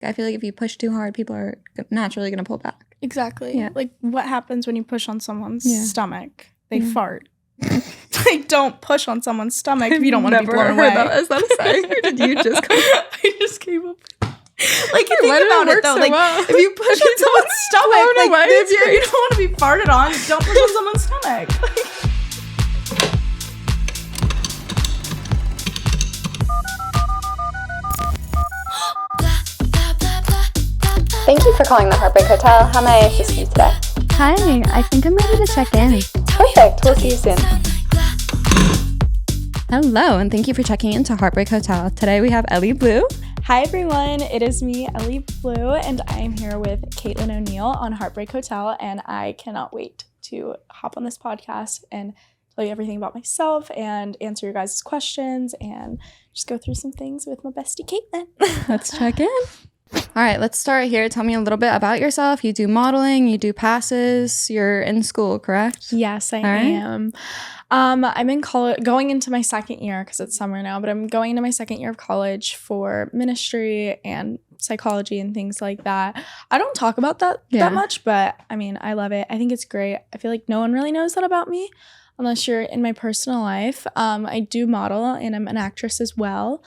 I feel like if you push too hard, people are naturally going to pull back. Exactly. Yeah. Like, what happens when you push on someone's stomach? They Yeah. fart. Like, don't push on someone's stomach if you don't want to be blown away. Is that a saying, or did you just come? I just came up. Like, you think about it, though. So like, well? if you push on someone's stomach, like, away, if you don't want to be farted on, don't push on someone's stomach. Like, Thank you for calling the Heartbreak Hotel. How may I assist you today? Hi, I think I'm ready to check in. Perfect. We'll see you soon. Hello, and thank you for checking into Heartbreak Hotel. Today we have Ellie Blue. hi, everyone. It is me, Ellie Blue, and I am here with Caitlin O'Neill on Heartbreak Hotel, and I cannot wait to hop on this podcast and tell you everything about myself and answer your guys' questions and just go through some things with my bestie, Caitlin. Let's check in. All right, let's start here. Tell me a little bit about yourself. You do modeling, you do passes, you're in school, correct? Yes, I am. I'm in college, going into my second year because it's summer now, but I'm going into my second year of college for ministry and psychology and things like that. I don't talk about that much, but I mean, I love it. I think it's great. I feel like no one really knows that about me unless you're in my personal life. I do model and I'm an actress as well.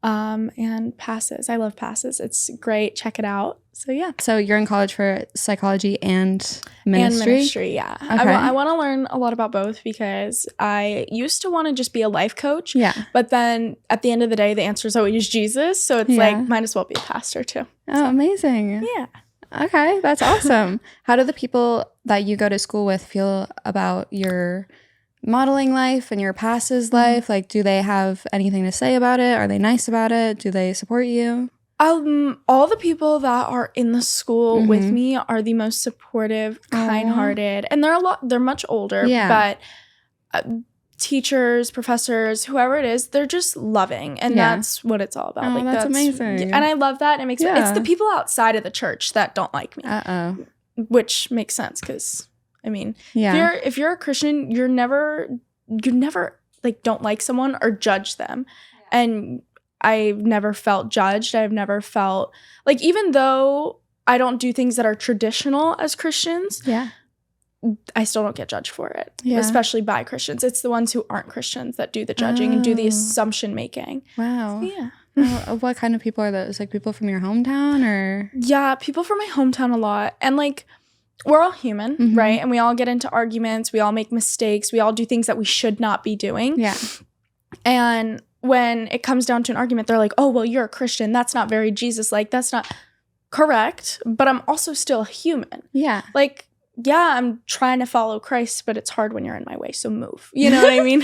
And passes. I love passes. It's great. Check it out. So yeah. So you're in college for psychology and ministry? And ministry, yeah. Okay. I want to learn a lot about both because I used to want to just be a life coach. Yeah. But then at the end of the day, the answer is always Jesus. So it's like, might as well be a pastor too. Oh, amazing. Yeah. Okay, that's awesome. How do the people that you go to school with feel about your modeling life and your passes life? Like, do they have anything to say about it? Are they nice about it? Do they support you? All the people that are in the school with me are the most supportive, kind-hearted, and they're much older, but teachers, professors, whoever it is, they're just loving, and that's what it's all about. Oh, like that's amazing. And I love that. And it makes it's the people outside of the church that don't like me. Which makes sense because I mean, if you're a Christian, you never like don't like someone or judge them. And I've never felt judged. I've never felt like, even though I don't do things that are traditional as Christians, I still don't get judged for it, especially by Christians. It's the ones who aren't Christians that do the judging and do the assumption making. Wow. So, yeah. What kind of people are those? Like people from your hometown or? Yeah, people from my hometown a lot. And like, we're all human, right? And we all get into arguments. We all make mistakes. We all do things that we should not be doing. Yeah. And when it comes down to an argument, they're like, oh, well, you're a Christian. That's not very Jesus-like. That's not correct. But I'm also still human. Yeah. Like, yeah, I'm trying to follow Christ, but it's hard when you're in my way. So move. You know what I mean?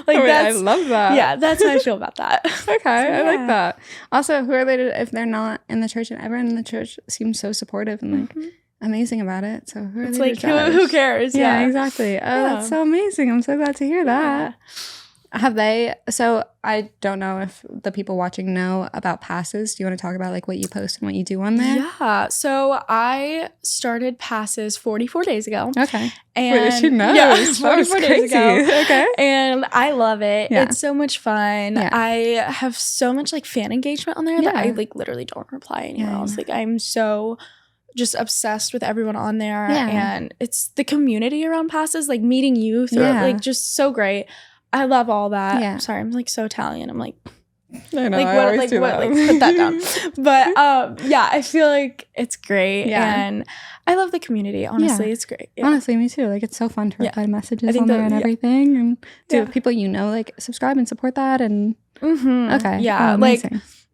Like, I love that. Yeah, that's how I feel about that. Okay, so, I like that. Also, who are they if they're not in the church? And everyone in the church seems so supportive and like amazing about it. So who are it's they like who cares? Yeah, exactly. Oh, that's so amazing. I'm so glad to hear that. Have they? So I don't know if the people watching know about passes. Do you want to talk about like what you post and what you do on there? Yeah. So I started passes 44 days ago. Okay. And wait, she knows. Yeah, 44 days ago. Okay. And I love it. Yeah. It's so much fun. Yeah. I have so much like fan engagement on there that I like literally don't reply anywhere else. Like I'm so just obsessed with everyone on there. And it's the community around passes, like meeting youth, like just so great. I love all that. Yeah. Sorry, I'm like so Italian. I'm like, I know, like I what, always like do what, that. like put that down. But yeah, I feel like it's great, and I love the community. Honestly, it's great. Yeah. Honestly, me too. Like it's so fun to reply to messages on there and everything, and do people you know like subscribe and support that and. Okay. Yeah, oh, like.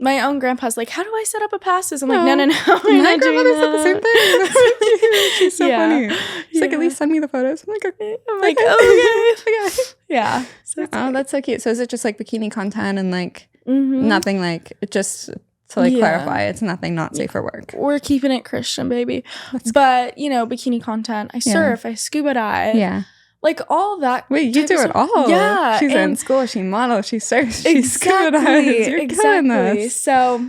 My own grandpa's like, how do I set up a passes? I'm like, no. My grandmother said the same thing. That's so cute. She's so funny. She's like, at least send me the photos. I'm like, okay. I'm like, okay. Yeah. So that's so cute. So is it just like bikini content and like nothing like, just to like clarify, it's nothing not safe for work. We're keeping it Christian, baby. But, you know, bikini content. I surf, I scuba dive. Yeah. Like all that. Wait, you do it all. Yeah. She's in school. She models. She surfs. She scuba dives. You're killing this. So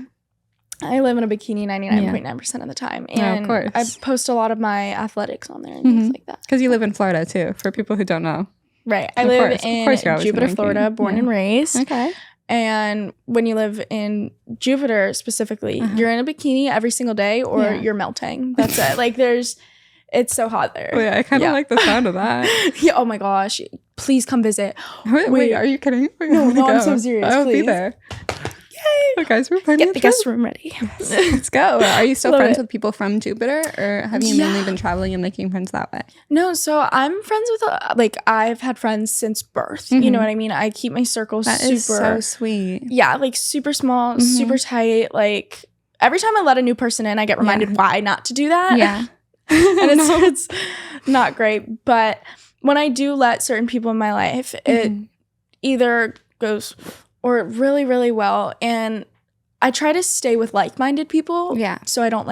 I live in a bikini 99.9% of the time. And of course. I post a lot of my athletics on there and things like that. Because you live in Florida too, for people who don't know. Right. I live in Jupiter, Florida, born and raised. Okay. And when you live in Jupiter specifically, you're in a bikini every single day or you're melting. That's it. Like it's so hot there. Wait, I kind of like the sound of that. Yeah. Oh my gosh. Please come visit. Wait, are you kidding? No, I'm so serious. I'll please. be there. Yay. Guys, we're planning Get the guest room ready. Let's go. Are you still friends with people from Jupiter, or have you mainly been traveling and making friends that way? No, so I'm friends with I've had friends since birth. You know what I mean? I keep my circle super. That is so sweet. Yeah, like super small, super tight. Like every time I let a new person in, I get reminded why not to do that. Yeah, and it's not great. But when I do let certain people in my life, it either goes or really, really well. And I try to stay with like-minded people. Yeah. So I don't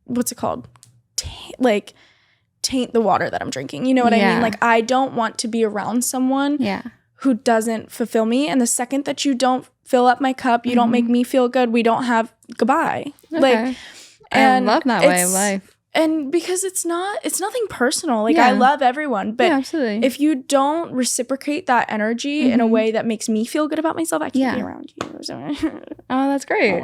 what's it called? Taint the water that I'm drinking. You know what I mean? Like I don't want to be around someone who doesn't fulfill me. And the second that you don't fill up my cup, you don't make me feel good, we don't have goodbye. Okay. I love that way of life. And because it's nothing personal. Like I love everyone, but absolutely. If you don't reciprocate that energy in a way that makes me feel good about myself, I can't be around you. Oh, that's great.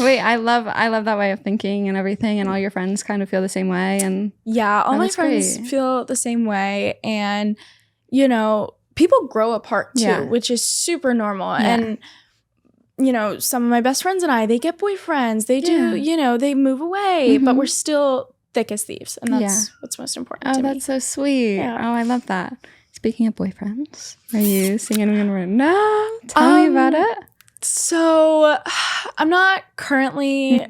Wait, I love that way of thinking and everything, and all your friends kind of feel the same way. And all my friends feel the same way, and you know, people grow apart too, which is super normal. And you know, some of my best friends and I, they get boyfriends. They do, you know, they move away, but we're still thick as thieves. And that's what's most important to me. Oh, that's so sweet. Yeah. Oh, I love that. Speaking of boyfriends, are you seeing anyone right now? Tell me about it. So I'm not currently,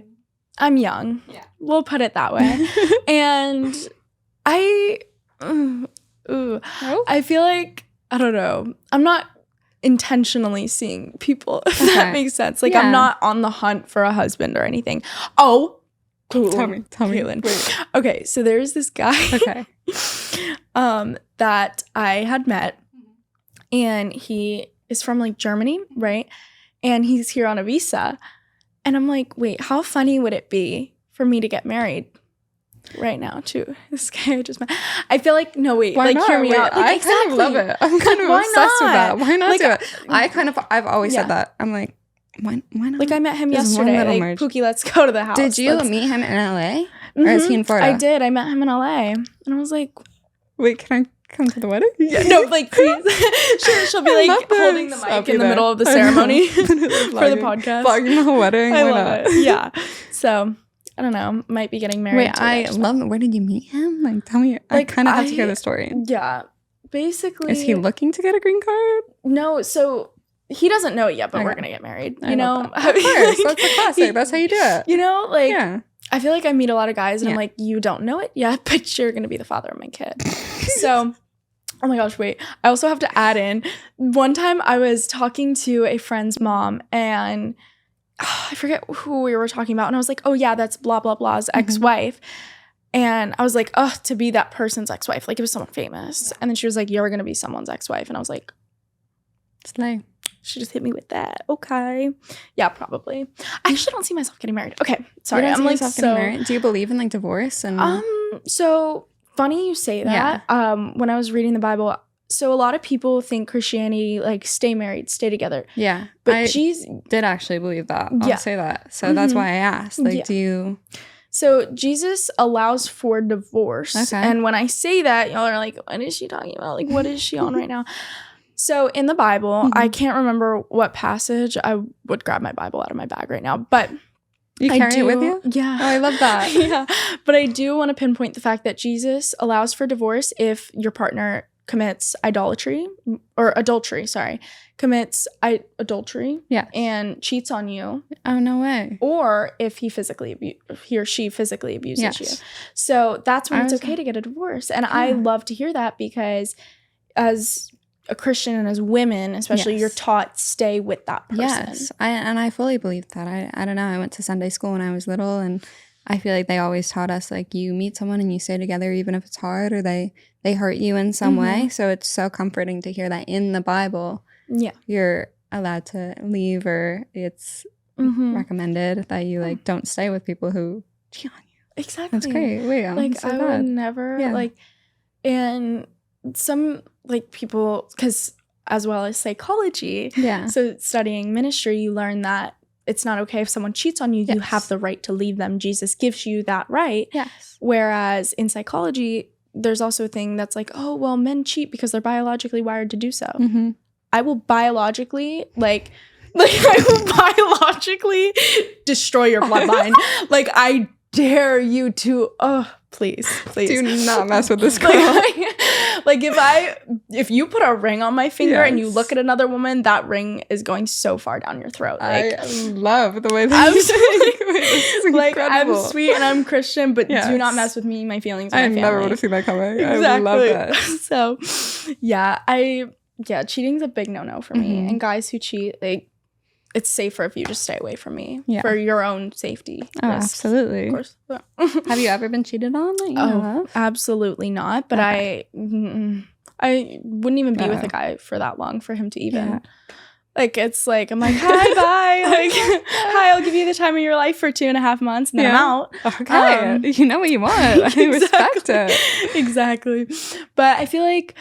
I'm young. Yeah. We'll put it that way. And I feel like, I don't know, I'm not intentionally seeing people, if that makes sense. Like I'm not on the hunt for a husband or anything. Tell me Caitlin. Wait. Okay, so there's this guy that I had met, and he is from like Germany, right? And he's here on a visa, and I'm like, wait, how funny would it be for me to get married right now to this guy I just met? I feel like why not? Hear me out. Like, I kind of love it. I'm kind of obsessed with that. Why not do it? I've always said that. I'm like, why not? Like I met him yesterday. Like, Pookie, let's go to the house. Did you meet him in LA? Or is he in Florida? I did. I met him in LA, and I was like, wait, can I come to the wedding? No, like please. She'll be like holding the mic in the middle of the ceremony for the podcast. Vlogging the whole wedding. I love it. Yeah. So I don't know. Might be getting married. Wait, I love it. Where did you meet him? Like, tell me. Like, I kind of have to hear the story. Yeah. Basically. Is he looking to get a green card? No. So he doesn't know it yet, but we're going to get married. You know? Of course. That's the classic. That's how you do it. You know? Like, I feel like I meet a lot of guys and I'm like, you don't know it yet, but you're going to be the father of my kid. So, oh my gosh, wait. I also have to add in. One time I was talking to a friend's mom, and I forget who we were talking about. And I was like, oh yeah, that's blah, blah, blah's ex-wife. And I was like, oh, to be that person's ex-wife. Like it was someone famous. And then she was like, you're going to be someone's ex-wife. And I was like, slay. She just hit me with that. Okay. Yeah, probably. I actually don't see myself getting married. Okay. Sorry. I'm like, so married. Do you believe in like divorce? And so funny you say that. Yeah. When I was reading the Bible, so a lot of people think Christianity, like, stay married, stay together. Yeah. But Jesus did actually believe that. I'll say that. So that's why I asked. Like, do you... So Jesus allows for divorce. Okay. And when I say that, y'all are like, what is she talking about? Like, what is she on right now? So in the Bible, I can't remember what passage. I would grab my Bible out of my bag right now. But you carry it with you? Yeah. Oh, I love that. Yeah. But I do want to pinpoint the fact that Jesus allows for divorce if your partner commits adultery, and cheats on you. Oh, no way. Or if he or she physically abuses you. So that's when it's okay to get a divorce. And I love to hear that, because as a Christian and as women, especially, you're taught stay with that person. Yes, I fully believe that. I don't know. I went to Sunday school when I was little, and I feel like they always taught us, like, you meet someone and you stay together even if it's hard or they hurt you in some way. So it's so comforting to hear that in the Bible, you're allowed to leave, or it's recommended that you like don't stay with people who cheat on you. Exactly. That's great. Wait, like so I would never like, and some like people, because as well as psychology. Yeah. So studying ministry, you learn that it's not okay if someone cheats on you. Yes. You have the right to leave them. Jesus gives you that right. Yes. Whereas in psychology, there's also a thing that's like, oh, well, men cheat because they're biologically wired to do so. Mm-hmm. I will biologically, I will biologically destroy your bloodline. Like, I dare you to, please. Do not mess with this girl. Like if you put a ring on my finger and you look at another woman, that ring is going so far down your throat. Like, I love the way that you say like, I'm sweet and I'm Christian, but do not mess with me, my feelings, and my family. I never would have seen that coming. Exactly. I love that. So, cheating's a big no-no for me. And guys who cheat, it's safer if you just stay away from me for your own safety. Oh, absolutely. Of course. Have you ever been cheated on? Absolutely not. But I wouldn't even be with a guy for that long for him to even. Yeah. Like, it's like, I'm like, hi, bye. Like, hi, I'll give you the time of your life for 2.5 months and then I'm out. Okay. You know what you want. I respect it. Exactly. But I feel like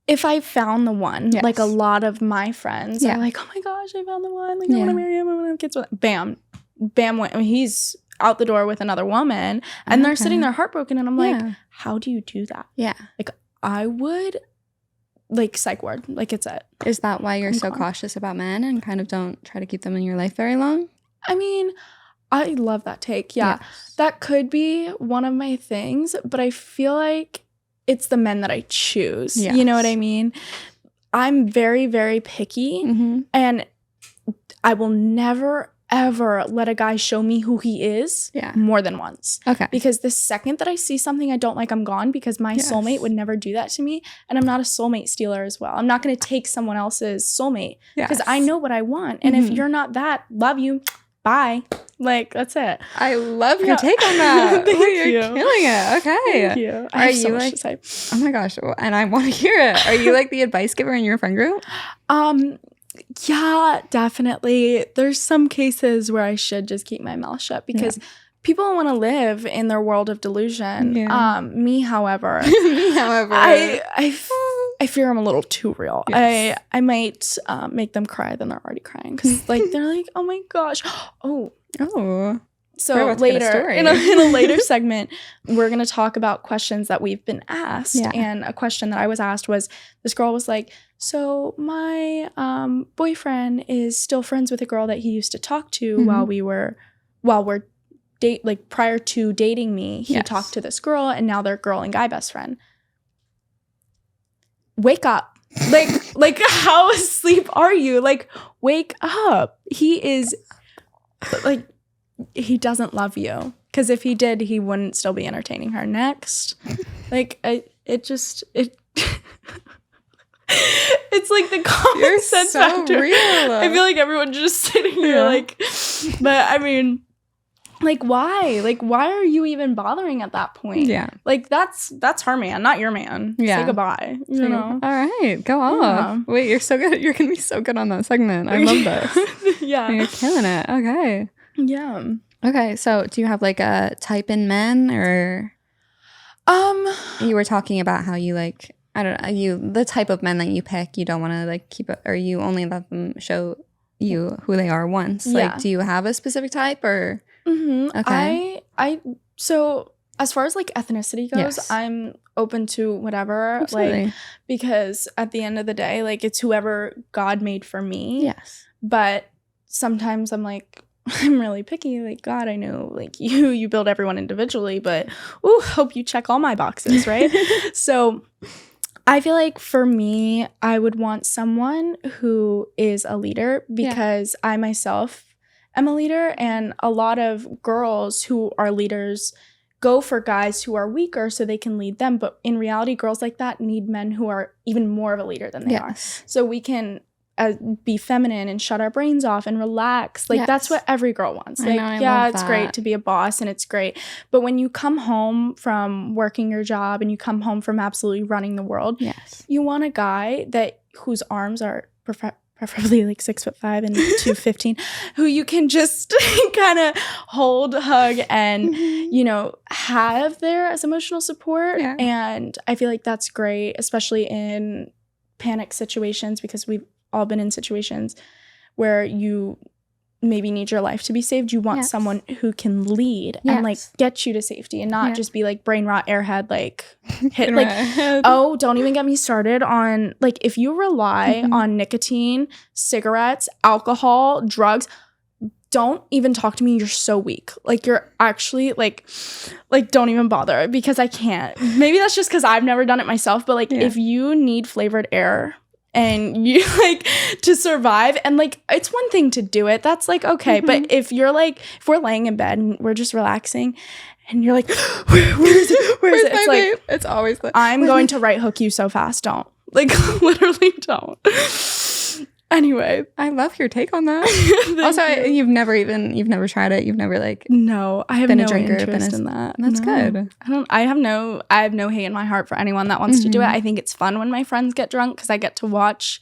if I found the one, like a lot of my friends are like, oh my gosh, I found the one. Like, I want to marry him. I want to have kids with him. Bam, he's out the door with another woman. And they're sitting there heartbroken. And I'm like, how do you do that? Yeah. Like, I would, like, psych ward. Like, it's it. Is that why you're so cautious about men and kind of don't try to keep them in your life very long? I mean, I love that take. Yeah. Yes. That could be one of my things. But I feel like it's the men that I choose. Yes. You know what I mean? I'm very, very picky. And I will never, ever let a guy show me who he is more than once. Okay. Because the second that I see something I don't like, I'm gone, because my soulmate would never do that to me. And I'm not a soulmate stealer as well. I'm not going to take someone else's soulmate because I know what I want. And if you're not that, love you. Bye. Like, that's it. I love your take on that. Thank you. You're killing it. Okay. Thank you. I have so much to say. Oh my gosh. And I want to hear it. Are you like the advice giver in your friend group? Yeah, definitely. There's some cases where I should just keep my mouth shut because people want to live in their world of delusion. Yeah. Me, however, I fear I'm a little too real. Yes. I might make them cry, then they're already crying because like they're like, oh my gosh, So later in a later segment, we're gonna talk about questions that we've been asked. Yeah. And a question that I was asked was, this girl was like, so my boyfriend is still friends with a girl that he used to talk to prior to dating me. He talked to this girl, and now they're girl and guy best friend. Wake up. Like how asleep are you? Like, wake up. He is like, he doesn't love you. Because if he did, he wouldn't still be entertaining her. Next. Like, it's like the common sense factor. Real. I feel like everyone's just sitting here like, but I mean, like, why? Like, why are you even bothering at that point? Yeah. Like, that's her man, not your man. Yeah. Say goodbye. You know? All right. Go off. Yeah. Wait, you're so good. You're going to be so good on that segment. I love this. Yeah. You're killing it. Okay. Yeah. Okay. So do you have like a type in men, or you were talking about how you like, I don't know, the type of men that you pick, you don't want to like keep it, or you only let them show you who they are once. Yeah. Like, do you have a specific type, or? Mm-hmm. Okay. So as far as like ethnicity goes, I'm open to whatever. Absolutely. Like, because at the end of the day, like, it's whoever God made for me. Yes. But sometimes I'm like, I'm really picky. Like, God, I know, like, you build everyone individually, but hope you check all my boxes, right? So I feel like for me, I would want someone who is a leader, because I myself am a leader, and a lot of girls who are leaders go for guys who are weaker so they can lead them. But in reality, girls like that need men who are even more of a leader than they are. So we can be feminine and shut our brains off and relax. Like, that's what every girl wants. Like, it's great to be a boss, and it's great. But when you come home from working your job and you come home from absolutely running the world, you want a guy whose arms are preferably like 6'5" and 215, who you can just kind of hold, hug, and you know, have there as emotional support. And I feel like that's great, especially in panic situations, because we've all been in situations where you maybe need your life to be saved. You want someone who can lead and like get you to safety, and not just be like brain rot airhead, like hit like oh, don't even get me started on like if you rely on nicotine, cigarettes, alcohol, drugs, don't even talk to me. You're so weak. Like you're actually like don't even bother, because I can't. Maybe that's just because I've never done it myself, but like if you need flavored air and you like to survive, and like it's one thing to do it, that's like okay, but if you're like, if we're laying in bed and we're just relaxing and you're like where is it it's like vape? It's always like, I'm going to right hook you so fast. Don't, like, literally don't. Anyway, I love your take on that. Also, you've never tried it. You've never like no, I have been no a drinker, interest in that. That's good. I have no hate in my heart for anyone that wants to do it. I think it's fun when my friends get drunk because I get to watch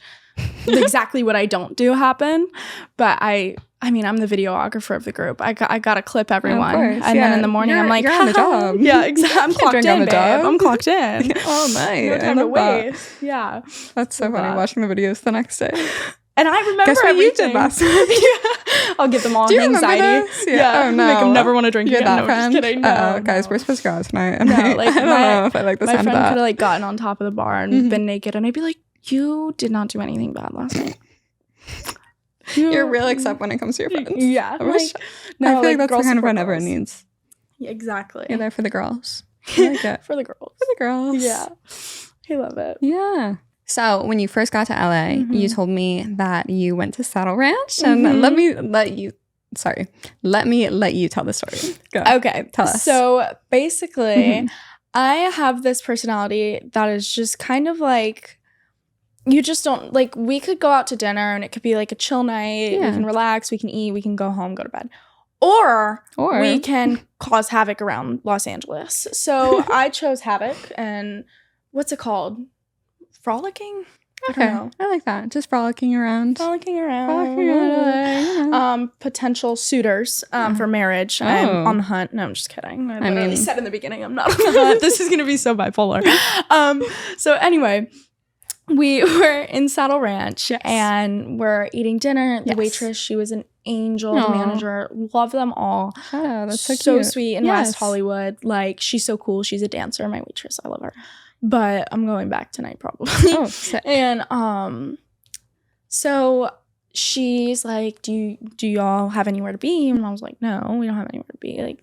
exactly what I don't do happen. But I mean, I'm the videographer of the group. I gotta clip everyone, and then in the morning I'm like, you're on the job. Yeah, exactly. I'm clocked in, babe. I'm clocked in. Oh, nice. No time to waste. Yeah, that's so funny. Watching the videos the next day. And I remember Guess what everything. you did last night. I'll give them all Do you anxiety. remember this? Yeah. Oh, no. Make them never want to drink You're again. that No, friend? just kidding. No, guys, no. we're supposed to go out tonight. No, like I don't know if I like the my sound of friend that. could have like gotten on top of the bar and been naked, and I'd be like, "You did not do anything bad last night." You're real accept when it comes to your friends. Yeah. I feel like that's the kind of friend everyone needs. Yeah, exactly. You're there for the girls. I like it. For the girls. For the girls. Yeah. I love it. Yeah. So when you first got to LA, you told me that you went to Saddle Ranch, and let me let you tell the story. Go. Okay. Tell us. So basically, I have this personality that is just kind of like, you just don't, like, we could go out to dinner and it could be like a chill night. We can relax, we can eat, we can go home, go to bed. Or we can cause havoc around Los Angeles. So I chose havoc, and what's it called? Frolicking? Okay. I like that. Just frolicking around. Potential suitors for marriage. I'm on the hunt. No, I'm just kidding. I literally said in the beginning I'm not on the hunt. This is going to be so bipolar. So anyway, we were in Saddle Ranch and we're eating dinner. The waitress, she was an angel. The manager, love them all. Oh, that's so so cute. sweet in West Hollywood. Like, she's so cool. She's a dancer. My waitress, I love her. But I'm going back tonight probably. Oh, sick. And so she's like, do y'all have anywhere to be? And I was like, no, we don't have anywhere to be. Like,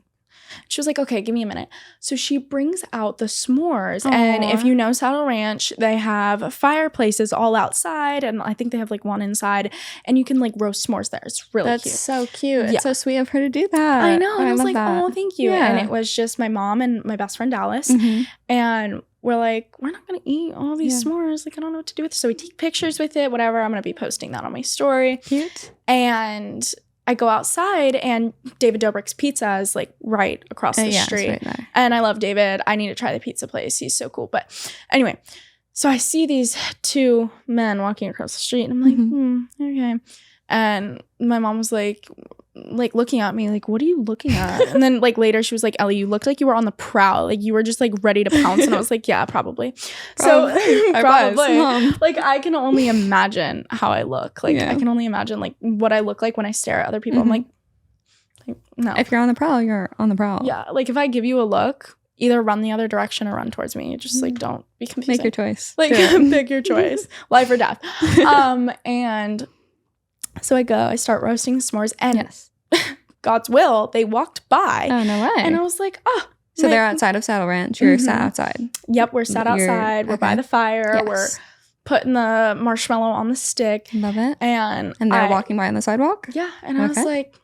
she was like, okay, give me a minute. So she brings out the s'mores. Aww. And if you know Saddle Ranch, they have fireplaces all outside, and I think they have like one inside, and you can like roast s'mores there. It's really cute. That's so cute. It's so sweet of her to do that. I know. And I was like, that. Oh, thank you. Yeah. And it was just my mom and my best friend Dallas. And we're like, we're not going to eat all these s'mores. Like, I don't know what to do with it. So we take pictures with it, whatever. I'm going to be posting that on my story. Cute. And I go outside, and David Dobrik's Pizza is like right across the street. Right there. And I love David. I need to try the pizza place. He's so cool. But anyway, so I see these two men walking across the street, and I'm like, okay. And my mom was like looking at me like, what are you looking at? And then like later she was like, Ellie, you looked like you were on the prowl. Like, you were just like ready to pounce. And I was like, yeah, probably. So probably. Like, I can only imagine how I look. Like, I can only imagine like what I look like when I stare at other people. I'm like, no. If you're on the prowl, you're on the prowl. Yeah. Like, if I give you a look, either run the other direction or run towards me. Just like, don't be confusing. Make your choice. Like, pick your choice. Life or death. And so I start roasting s'mores, and God's will, they walked by. Oh, no way. And I was like, oh. So they're outside of Saddle Ranch. You're sat outside. Yep, we're sat outside. We're by the fire. Yes. We're putting the marshmallow on the stick. Love it. And they're walking by on the sidewalk? Yeah. And I was like,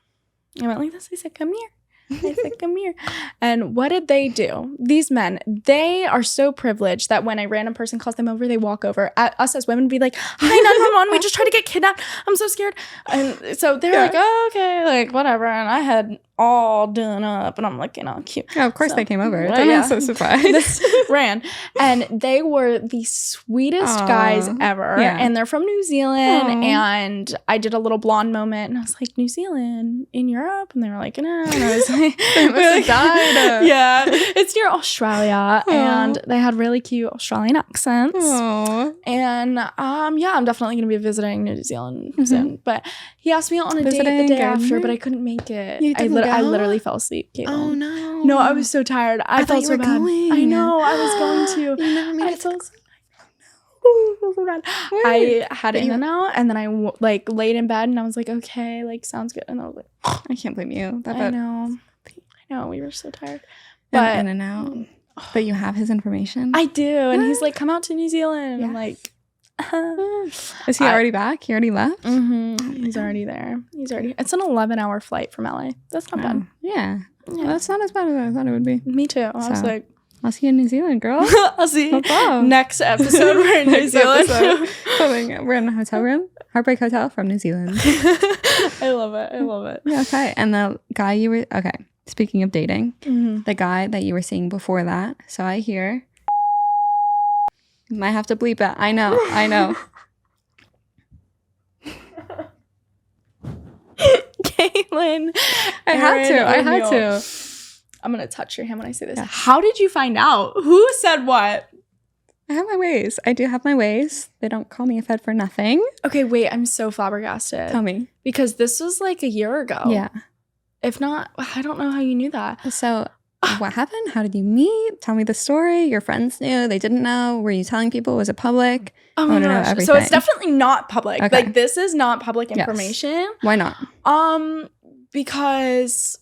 I went like this. I said, come here. I said, come here. And what did they do? These men, they are so privileged that when a random person calls them over, they walk over. Us as women be like, hi, 911, we just tried to get kidnapped. I'm so scared. And so they're like, oh, okay, like whatever. And I had all done up, and I'm looking all cute. Oh, of course they came over. I'm so surprised. Ran. And they were the sweetest guys ever. Yeah. And they're from New Zealand. And I did a little blonde moment, and I was like, New Zealand in Europe? And they were like, no. And I was like, they must have died. Yeah. It's near Australia. And they had really cute Australian accents. Aww. And yeah, I'm definitely going to be visiting New Zealand soon. But he asked me on a date the day after, but I couldn't make it. I literally fell asleep, Caitlin. Oh, no. No, I was so tired. I felt so bad. Going. I know, I was going to. You never made it. So bad. I had it in and out, and then I laid in bed, and I was like, okay, like, sounds good. And I was like, I can't blame you. I know, we were so tired. But in and out. But you have his information? I do. And he's like, come out to New Zealand. And I'm like, is he already back? He already left? Mm-hmm. He's already there. It's an 11-hour flight from LA. That's not bad. Yeah. Well, that's not as bad as I thought it would be. Me too. I was like, I'll see you in New Zealand, girl. I'll see you. Next episode, we're in New Zealand. We're in a hotel room. Heartbreak Hotel from New Zealand. I love it. Yeah, okay. And the guy you were... Okay. Speaking of dating, the guy that you were seeing before that. So I hear... Might have to bleep it. I know. Caitlin. I had to. I'm going to touch your hand when I say this. Yeah. How did you find out? Who said what? I have my ways. I do have my ways. They don't call me a Fed for nothing. Okay, wait. I'm so flabbergasted. Tell me. Because this was like a year ago. Yeah. If not, I don't know how you knew that. So what happened? How did you meet? Tell me the story. Your friends knew. They didn't know. Were you telling people? Was it public? Oh my gosh. So it's definitely not public. Okay. Like, this is not public information. Yes. Why not? Because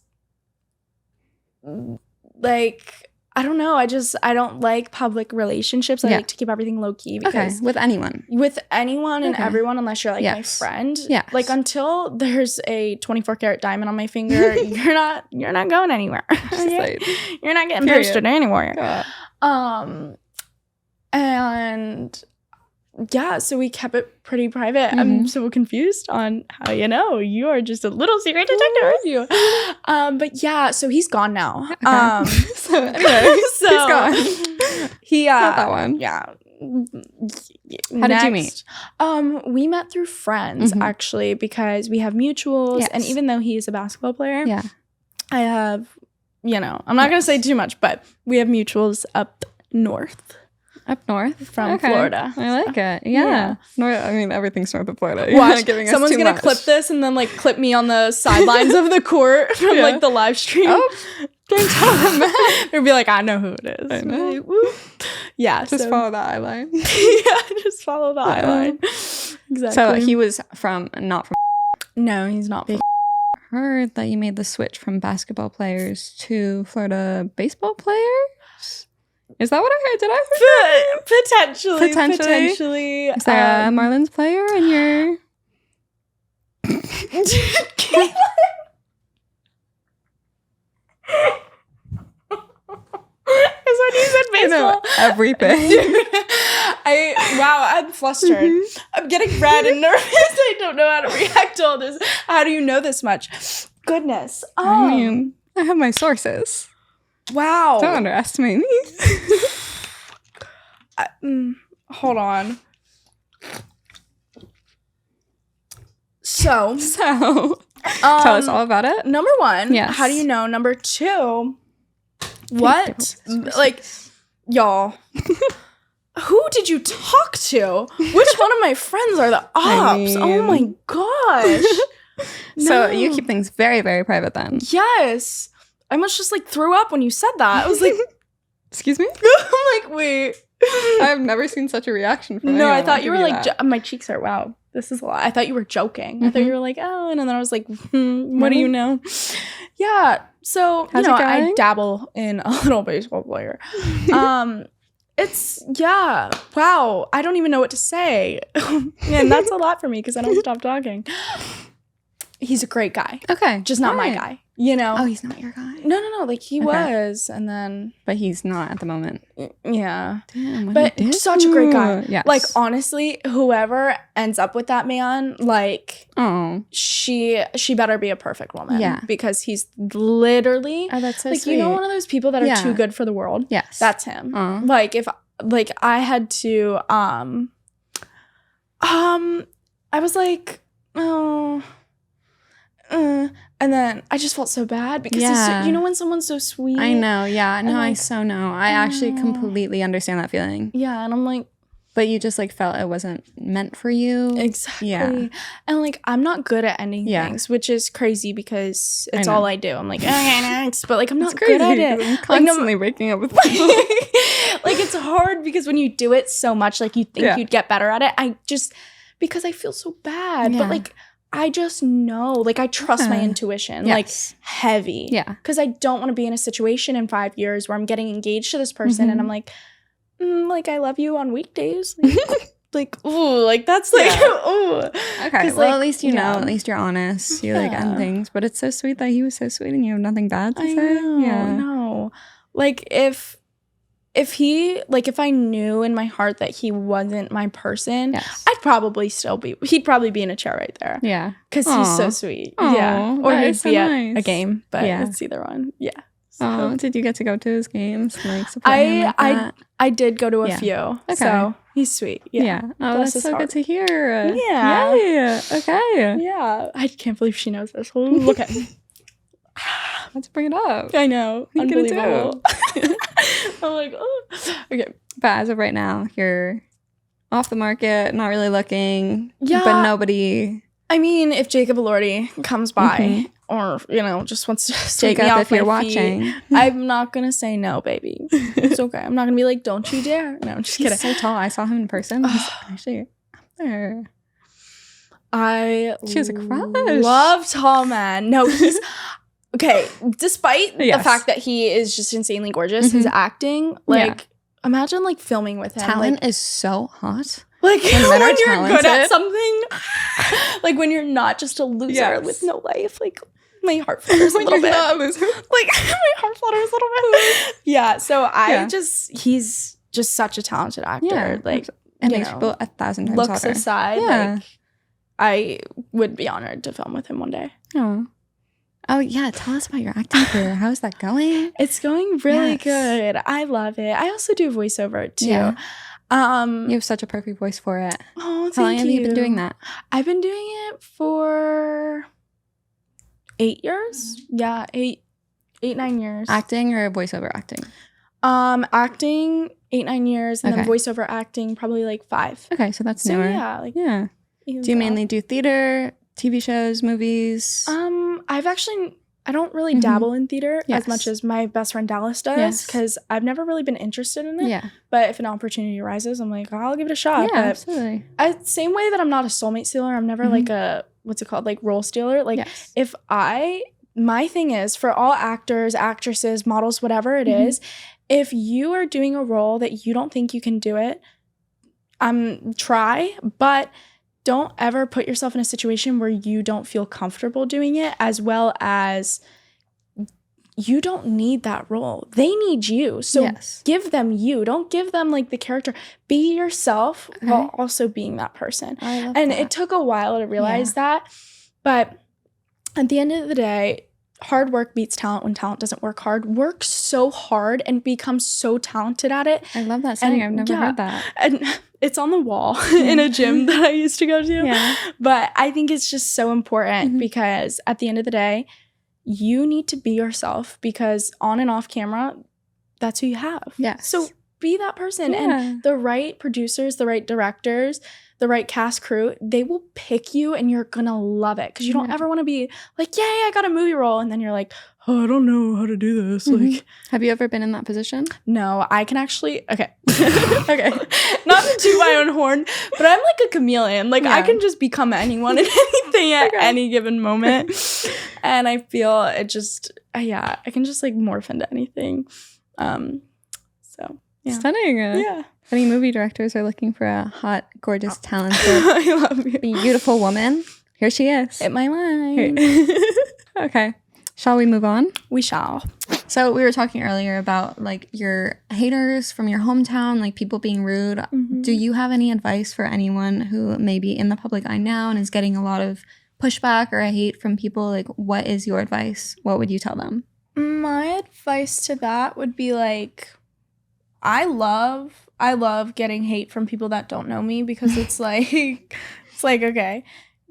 like, I don't know. I don't like public relationships. I like to keep everything low key. Because with anyone. With anyone and everyone, unless you're like my friend. Yeah. Like, until there's a 24-karat diamond on my finger, you're not going anywhere. You're not getting posted anywhere. Yeah. And yeah, so we kept it pretty private. I'm so confused on how you are just a little secret detective, aren't you? But yeah, so he's gone now. Okay. So anyway, he's gone. Not that one. Yeah. How did you meet? We met through friends, actually, because we have mutuals. Yes. And even though he is a basketball player, I have, I'm not going to say too much, but we have mutuals up north. Up north from Florida. I like it. Yeah. Everything's north of Florida. Watch, someone's going to clip this and then clip me on the sidelines of the court from the live stream. Oh, don't tell them that. They'll be like, I know who it is. I know. Like, woo. Yeah. Just follow the eye line. Just follow the eye line. Exactly. So he was not from. No, he's not from. Heard that you made the switch from basketball players to Florida baseball players. Is that what I heard? Did I hear? Potentially. Is there a Marlins player in your... Caitlin? Is when you said baseball? Everything. I'm flustered. I'm getting red and nervous. I don't know how to react to all this. How do you know this much? Goodness. I have my sources. Wow. Don't underestimate me. Hold on. So tell us all about it. Number one, how do you know? Number two, what? Like, y'all, who did you talk to? Which one of my friends are the ops? Oh my gosh. So you keep things very, very private then. Yes. I almost just threw up when you said that. I was like, excuse me? I'm like, wait. I've never seen such a reaction from anyone. I thought you were like, my cheeks are, wow, this is a lot. I thought you were joking. I thought you were like, oh, and then I was like, what do you know? Yeah. So, I dabble in a little baseball player. Wow. I don't even know what to say. And that's a lot for me because I don't stop talking. He's a great guy. Okay. Just not my guy. you know. Oh, he's not your guy? No, like he was, and then. But he's not at the moment. Yeah. Damn, but such a great guy. Yes. Like, honestly, whoever ends up with that man, like, she better be a perfect woman. Yeah. Because he's literally. Oh, that's so like, sweet. you know, one of those people that are too good for the world? Yes. That's him. Like, if, like, I had to, I was like, oh, and then I just felt so bad because he's so, you know when someone's so sweet. I know, yeah, no, like, I so know. I actually completely understand that feeling. Yeah, and I'm like, but you just like felt it wasn't meant for you. Exactly. Yeah, and like I'm not good at ending things, which is crazy because it's all I do. I'm like, okay, next, but like I'm not good at it. I'm constantly breaking up with people. Like it's hard because when you do it so much, like you think you'd get better at it. I just because I feel so bad, but like. I just know, like, I trust my intuition, like, heavy. Yeah. Because I don't want to be in a situation in 5 years where I'm getting engaged to this person and I'm like, I love you on weekdays. Like, ooh, like, that's like, ooh. Okay, well, at least you know, at least you're honest. You, like, end things. But it's so sweet that he was so sweet and you have nothing bad to say. No. Like, if he, like, if I knew in my heart that he wasn't my person, I'd probably he'd probably be in a chair right there. Yeah. Because he's so sweet. Yeah. Or he'd be at a game, but it's either one. Yeah. So. Did you get to go to his games? Like, support him like that? I did go to a few. Okay. So he's sweet. Yeah. Oh, that's so good to hear. Yeah. Yeah. Okay. Yeah. I can't believe she knows this. Look at me. Let's bring it up. I know. You Unbelievable. I'm like, oh. Okay. But as of right now, you're off the market, not really looking. Yeah. But nobody. I mean, if Jacob Elordi comes by or, you know, just wants to take me off if you're watching, I'm not going to say no, baby. It's okay. I'm not going to be like, don't you dare. No, I'm just kidding. He's so tall. I saw him in person. He's actually up there. She has a crush. Love tall men. No, he's... Okay, despite the fact that he is just insanely gorgeous, his acting, like, imagine, like, filming with him. Talent like, is so hot. Like, when you're good at something, like, when you're not just a loser with no life, like, my heart flutters a little bit. Not a loser. Like, my heart flutters a little bit. Yeah, so he's just such a talented actor. Yeah. Like, and makes people 1,000 times looks hotter. Aside, like, I would be honored to film with him one day. Oh, yeah. Tell us about your acting career. How is that going? It's going really good. I love it. I also do voiceover, too. Yeah. You have such a perfect voice for it. Oh, thank you. How long have you been doing that? I've been doing it for 8 years. Yeah, 9 years. Acting or voiceover acting? Acting 8-9 years, and then voiceover acting probably like 5. Okay, so that's newer. Yeah. Do you mainly do theater, TV shows, movies? I don't really dabble in theater as much as my best friend Dallas does, because I've never really been interested in it. Yeah. But if an opportunity arises, I'm like, I'll give it a shot. Yeah, absolutely. Same way that I'm not a soulmate stealer, I'm never like a, what's it called, like role stealer. Like my thing is, for all actors, actresses, models, whatever it is, if you are doing a role that you don't think you can do it, try, but don't ever put yourself in a situation where you don't feel comfortable doing it, as well as you don't need that role. They need you. So give them you. Don't give them like the character. Be yourself while also being that person. And it took a while to realize that. But at the end of the day, hard work beats talent when talent doesn't work hard. Work so hard and become so talented at it. I love that saying. I've never heard that. And it's on the wall in a gym that I used to go to. Yeah. But I think it's just so important because at the end of the day, you need to be yourself, because on and off camera, that's who you have. Yeah. So be that person. And the right producers, the right directors, the right cast crew, they will pick you and you're gonna love it, because you don't ever want to be like, yay, I got a movie role, and then you're like, oh, I don't know how to do this. Like, have you ever been in that position? No, I can actually okay. Not to toot my own horn, but I'm like a chameleon. Like I can just become anyone and anything at any given moment. And I feel it just I can just like morph into anything. So stunning. Yeah. If any movie directors are looking for a hot, gorgeous, talented, I love you, beautiful woman, here she is. Hit my line. Okay. Shall we move on? We shall. So we were talking earlier about like your haters from your hometown, like people being rude. Mm-hmm. Do you have any advice for anyone who may be in the public eye now and is getting a lot of pushback or hate from people? Like, what is your advice? What would you tell them? My advice to that would be like, I love getting hate from people that don't know me, because it's like, okay,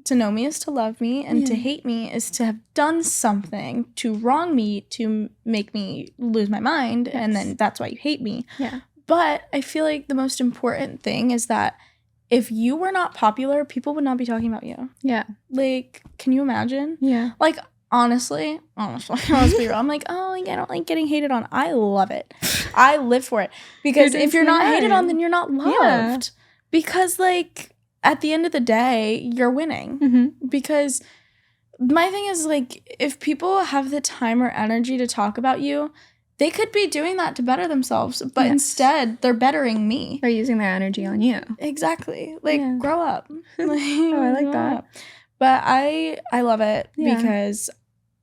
to know me is to love me, and to hate me is to have done something to wrong me, to make me lose my mind, and then that's why you hate me. Yeah. But I feel like the most important thing is that if you were not popular, people would not be talking about you. Yeah. Like, can you imagine? Yeah. Like, honestly, let's be real. I'm like, oh, like, I don't like getting hated on. I love it. I live for it. Because if you're not hated on, then you're not loved. Yeah. Because, like, at the end of the day, you're winning. Mm-hmm. Because my thing is, like, if people have the time or energy to talk about you, they could be doing that to better themselves. But instead, they're bettering me. They're using their energy on you. Exactly. Like, grow up. Like, oh, I like that. Up. But I love it because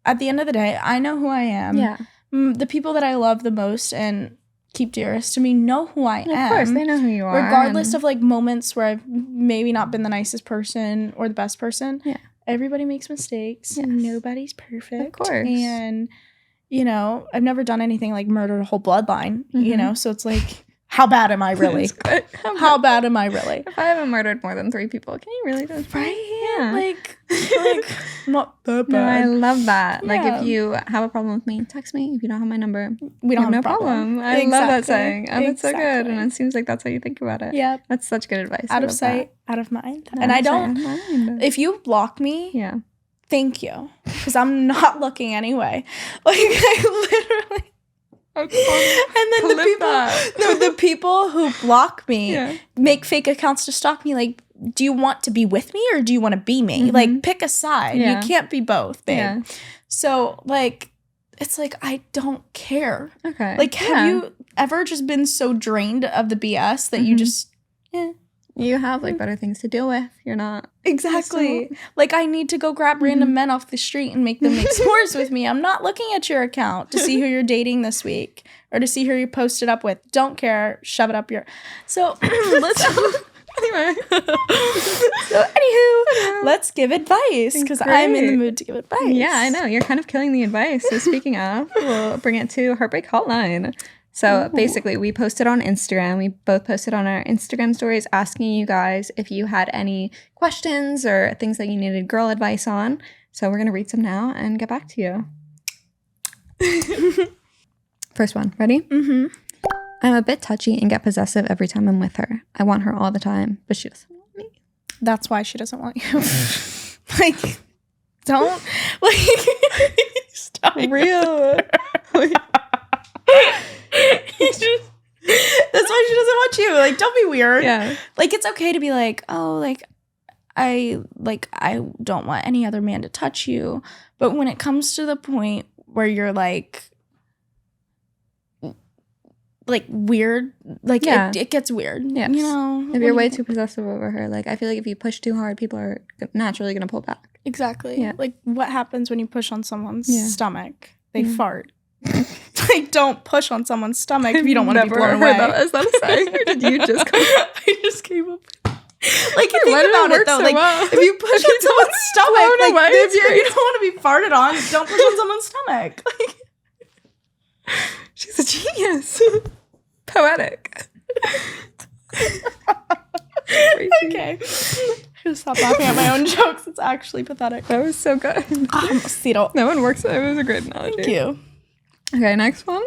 at the end of the day, I know who I am. Yeah. The people that I love the most and keep dearest to me know who I am. Of course, they know who you are. Regardless of, like, moments where I've maybe not been the nicest person or the best person. Yeah. Everybody makes mistakes. Yes. Nobody's perfect. Of course. And, you know, I've never done anything like murdered a whole bloodline, you know? So it's like, how bad am I really? How bad am I really? If I haven't murdered more than 3 people, can you really do this? Right? Yeah. Like, not that bad. No, I love that. Yeah. Like, if you have a problem with me, text me. If you don't have my number, we don't have no a problem. I love that saying. Oh, that's so good. And it seems like that's how you think about it. Yeah. That's such good advice. Out of sight, out of mind. And I don't, if you block me, thank you. Because I'm not looking anyway. Like, I literally. And then the people who block me make fake accounts to stalk me. Like, do you want to be with me or do you want to be me? Mm-hmm. Like, pick a side. You can't be both, babe. Yeah. So, like, it's like, I don't care. Okay. Like, have you ever just been so drained of the BS that you just, You have, like, better things to deal with. You're not. Exactly. Like, I need to go grab random men off the street and make them make s'mores with me. I'm not looking at your account to see who you're dating this week or to see who you posted up with. Don't care. Shove it up your... So, let's give advice, because I'm in the mood to give advice. Yeah, I know. You're kind of killing the advice. So speaking of, we'll bring it to Heartbreak Hotline. So basically, we posted on Instagram. We both posted on our Instagram stories asking you guys if you had any questions or things that you needed girl advice on. So we're going to read some now and get back to you. First one. Ready? Mm-hmm. I'm a bit touchy and get possessive every time I'm with her. I want her all the time, but she doesn't want me. That's why she doesn't want you. Like, don't. Like, stop. Real. That's why she doesn't want you. Like, don't be weird. Yeah. Like, it's okay to be like, oh, like I don't want any other man to touch you. But when it comes to the point where you're like weird, like it gets weird. Yes. You know? If you're way too possessive over her, like, I feel like if you push too hard, people are naturally gonna pull back. Exactly. Yeah. Like, what happens when you push on someo's stomach? They fart. Like, don't push on someone's stomach if you don't want to be blown away. Is that a saying? Or did you just come? I just came up. Like, you think about it though. So like, if you push on someone's stomach, like, away, if you don't want to be farted on, don't push on someone's stomach. Like, she's a genius. Poetic. Okay. I just stop laughing at my own jokes. It's actually pathetic. That was so good. Zero. No one works. It was a great analogy. Thank you. Okay, next one.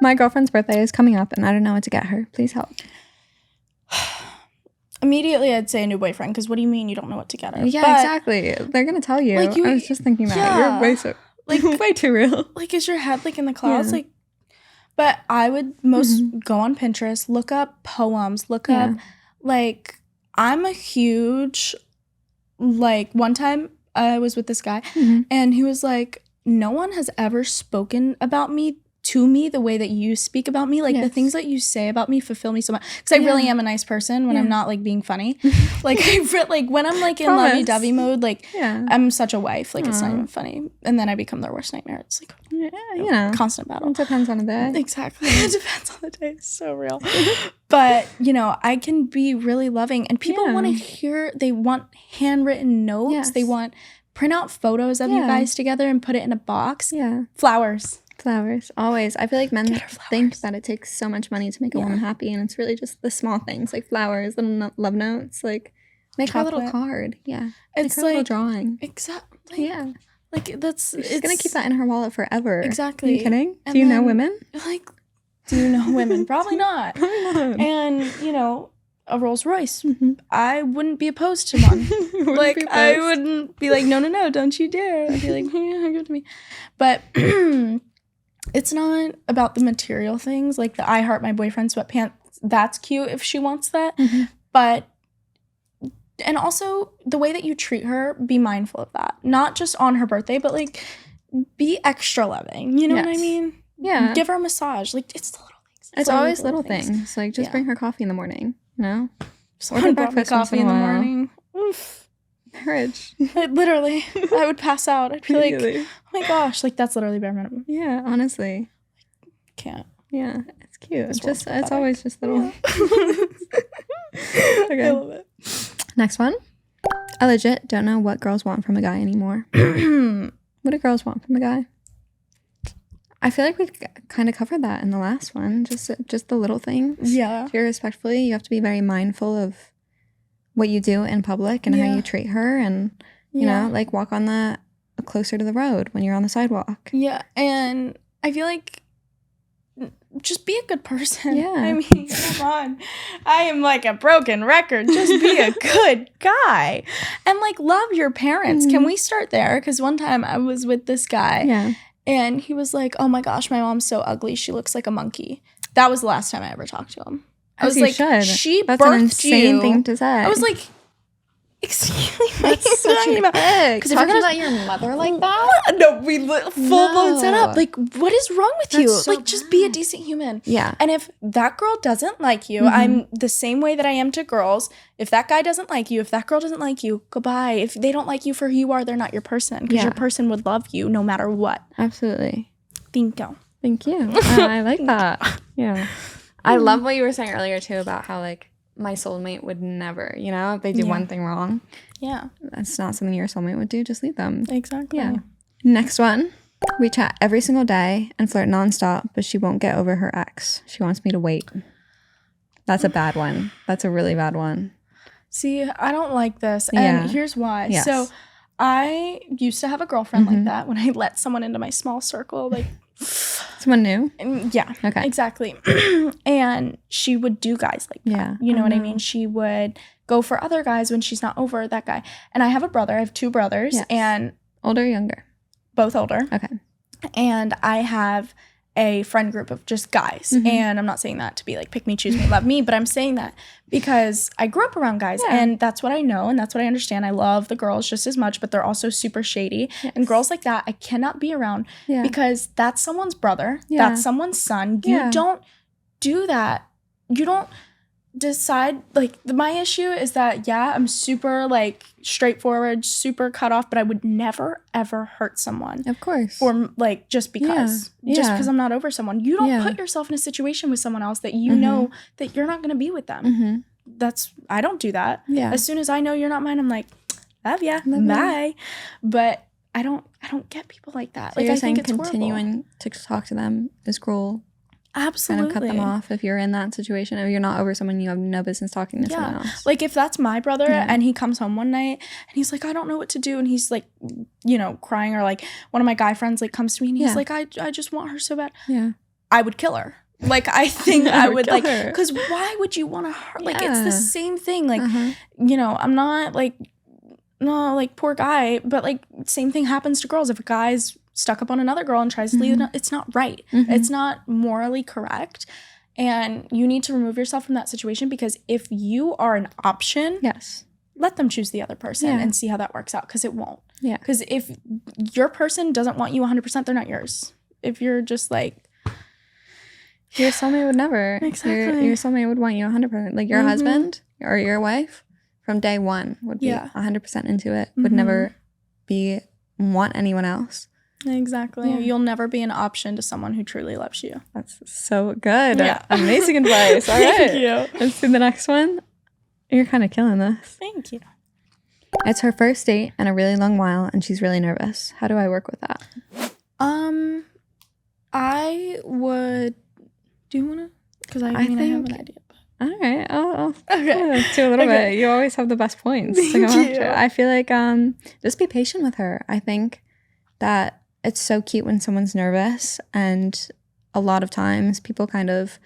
My girlfriend's birthday is coming up and I don't know what to get her. Please help. Immediately, I'd say a new boyfriend, because what do you mean you don't know what to get her? Yeah, exactly. They're going to tell you. Like, I was just thinking that. Yeah. You're way too real. Like, is your head, like, in the clouds? Yeah. Like, but I would go on Pinterest, look up poems, look up, like, I'm a huge, like, one time I was with this guy, and he was like, no one has ever spoken about me to me the way that you speak about me. Like the things that you say about me fulfill me so much. Because I really am a nice person when I'm not like being funny. Like when I'm like in lovey-dovey mode, like I'm such a wife. Like it's not even funny. And then I become their worst nightmare. It's like constant battle. It depends on the day. Exactly. It depends on the day. It's so real. But I can be really loving, and people want to hear. They want handwritten notes. Yes. They want print out photos of you guys together and put it in a box. Yeah. Flowers, always. I feel like men think that it takes so much money to make a woman happy, and it's really just the small things like flowers, little love notes, like make her a little card. Yeah, it's like a little drawing. Exactly. Yeah, like that's. She's gonna keep that in her wallet forever. Exactly. Are you kidding? Do you know women? Like, do you know women? Probably not. And a Rolls Royce. I wouldn't be opposed to one. Like I wouldn't be like, no, don't you dare. I'd be like, yeah, give it to me. But it's not about the material things, like the I Heart My Boyfriend sweatpants. That's cute if she wants that. But, and also the way that you treat her, be mindful of that. Not just on her birthday, but like be extra loving. You know what I mean? Yeah. Give her a massage. Like it's the little things. It's always little things. Like just bring her coffee in the morning. No, order breakfast coffee in the morning. Oof. Courage. Literally, I would pass out. I'd be like, oh my gosh, like that's literally bare minimum. Yeah, honestly, can't. Yeah, it's cute. It's always just little. Okay. I love it. Next one. I legit don't know what girls want from a guy anymore. What do girls want from a guy? I feel like we kind of covered that in the last one. Just the little things. Yeah. If you're respectfully, you have to be very mindful of what you do in public and how you treat her, and you know, like walk on that closer to the road when you're on the sidewalk. Yeah, and I feel like just be a good person. Yeah. I mean, come on. I am like a broken record. Just be a good guy. And like love your parents. Can we start there? Because one time I was with this guy. Yeah. And he was like, oh my gosh, my mom's so ugly. She looks like a monkey. That was the last time I ever talked to him. I was like, she That's birthed an insane you. thing to say. I was like, excuse me. That's such an Because talking about your mother like that? No, we full-blown set up. Like, what is wrong with you? So like, just be a decent human. Yeah. And if that girl doesn't like you, I'm the same way that I am to girls. If that guy doesn't like you, if that girl doesn't like you, goodbye. If they don't like you for who you are, they're not your person. Because your person would love you no matter what. Absolutely. Thank you. Thank you. I like that. Yeah. I love what you were saying earlier, too, about how, like, my soulmate would never, if they do one thing wrong. Yeah. That's not something your soulmate would do. Just leave them. Exactly. Yeah. Next one. We chat every single day and flirt nonstop, but she won't get over her ex. She wants me to wait. That's a bad one. That's a really bad one. See, I don't like this. And here's why. Yes. So I used to have a girlfriend like that when I let someone into my small circle. Like, someone new? Yeah. Okay. Exactly. And she would do guys like that. Yeah. You know what I mean? She would go for other guys when she's not over that guy. And I have a brother. I have two brothers. Yes. And older or younger? Both older. Okay. And I have a friend group of just guys. And I'm not saying that to be like, pick me, choose me, love me. But I'm saying that because I grew up around guys. And that's what I know. And that's what I understand. I love the girls just as much. But they're also super shady. Yes. And girls like that, I cannot be around. Yeah. Because that's someone's brother. Yeah. That's someone's son. You don't do that. You don't decide. Like, my issue is that, I'm super, like, straightforward, super cut off. But I would never, ever hurt someone. Of course. Or, like, just because. Just because I'm not over someone. You don't put yourself in a situation with someone else that you know that you're not going to be with them. I don't do that. Yeah. As soon as I know you're not mine, I'm like, love ya. Bye. But I don't get people like that. So like, you're I saying think it's continuing horrible. To talk to them is cruel. Absolutely. Kind of cut them off if you're in that situation. If you're not over someone, you have no business talking to someone else. Like, if that's my brother and he comes home one night and he's like, I don't know what to do. And he's like, crying. Or like one of my guy friends like comes to me and he's like, I just want her so bad. Yeah. I would kill her. Like, I think I would like, because why would you want to hurt? Like, it's the same thing. Like, I'm not like, no, like, poor guy. But like, same thing happens to girls. If a guy's stuck up on another girl and tries to leave, it's not right. It's not morally correct. And you need to remove yourself from that situation, because if you are an option, let them choose the other person and see how that works out, because it won't. Yeah. Because if your person doesn't want you 100%, they're not yours. If you're just like, Your soulmate would never. Exactly. Your soulmate would want you 100%. Like your husband or your wife from day one would be 100% into it. Would never want anyone else. Exactly. Yeah. You'll never be an option to someone who truly loves you. That's so good. Yeah. Amazing advice. All right. Thank you. Let's do the next one. You're kind of killing this. Thank you. It's her first date in a really long while, and she's really nervous. How do I work with that? I would. Do you want to? Because I have an idea. All right. I'll do a little bit. You always have the best points. Thank you. I feel like just be patient with her. I think that it's so cute when someone's nervous, and a lot of times people kind of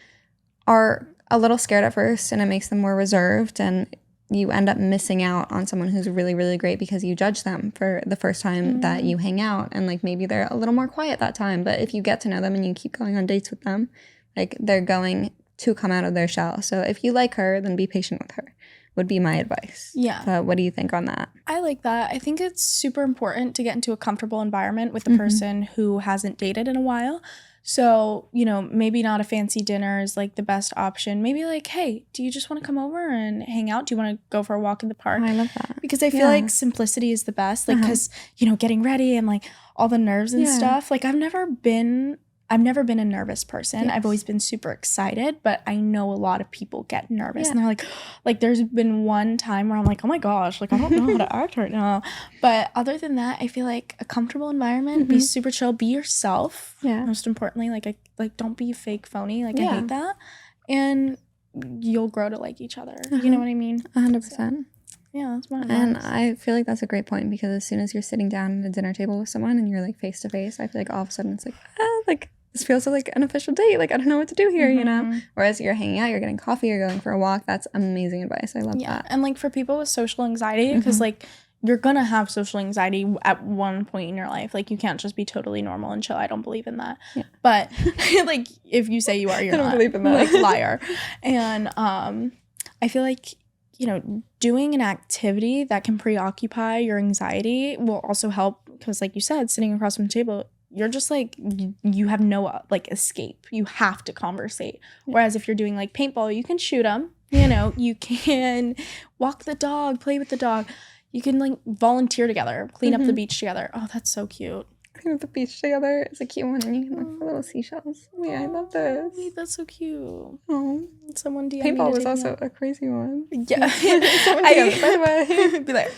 are a little scared at first, and it makes them more reserved, and you end up missing out on someone who's really, really great because you judge them for the first time that you hang out, and like maybe they're a little more quiet that time. But if you get to know them and you keep going on dates with them, like they're going to come out of their shell. So if you like her, then be patient with her, would be my advice. Yeah. But what do you think on that? I like that. I think it's super important to get into a comfortable environment with the person who hasn't dated in a while. So, maybe not a fancy dinner is like the best option. Maybe like, hey, do you just want to come over and hang out? Do you want to go for a walk in the park? Oh, I love that. Because I feel like simplicity is the best. Like, because, getting ready and like all the nerves and stuff. Like, I've never been a nervous person. I've always been super excited, but I know a lot of people get nervous and they're like there's been one time where I'm like, oh my gosh, like I don't know how to act right now. But other than that, I feel like a comfortable environment, be super chill, be yourself. Yeah. Most importantly, like don't be fake phony. Like I hate that. And you'll grow to like each other. You know what I mean? 100%. So, yeah, that's my advice. And I feel like that's a great point, because as soon as you're sitting down at a dinner table with someone and you're like face to face, I feel like all of a sudden it's like, like this feels like an official date. Like I don't know what to do here, Whereas you're hanging out, you're getting coffee, you're going for a walk. That's amazing advice. I love that. And like for people with social anxiety, because like you're gonna have social anxiety at one point in your life. Like you can't just be totally normal and chill. I don't believe in that. Yeah. But like if you say you are, you're not. I don't believe in that. Like liar. And I feel like doing an activity that can preoccupy your anxiety will also help, because like you said, sitting across from the table, you're just like, you have no like escape. You have to conversate. Whereas if you're doing like paintball, you can shoot them, you can walk the dog, play with the dog. You can like volunteer together, clean up the beach together. Oh, that's so cute. Clean up the beach together is a cute one, and you can look for little seashells. Yeah, I love this. Wait, that's so cute. Oh, someone DM paintball was also a crazy one. Yeah, someone DM by the way. Be like,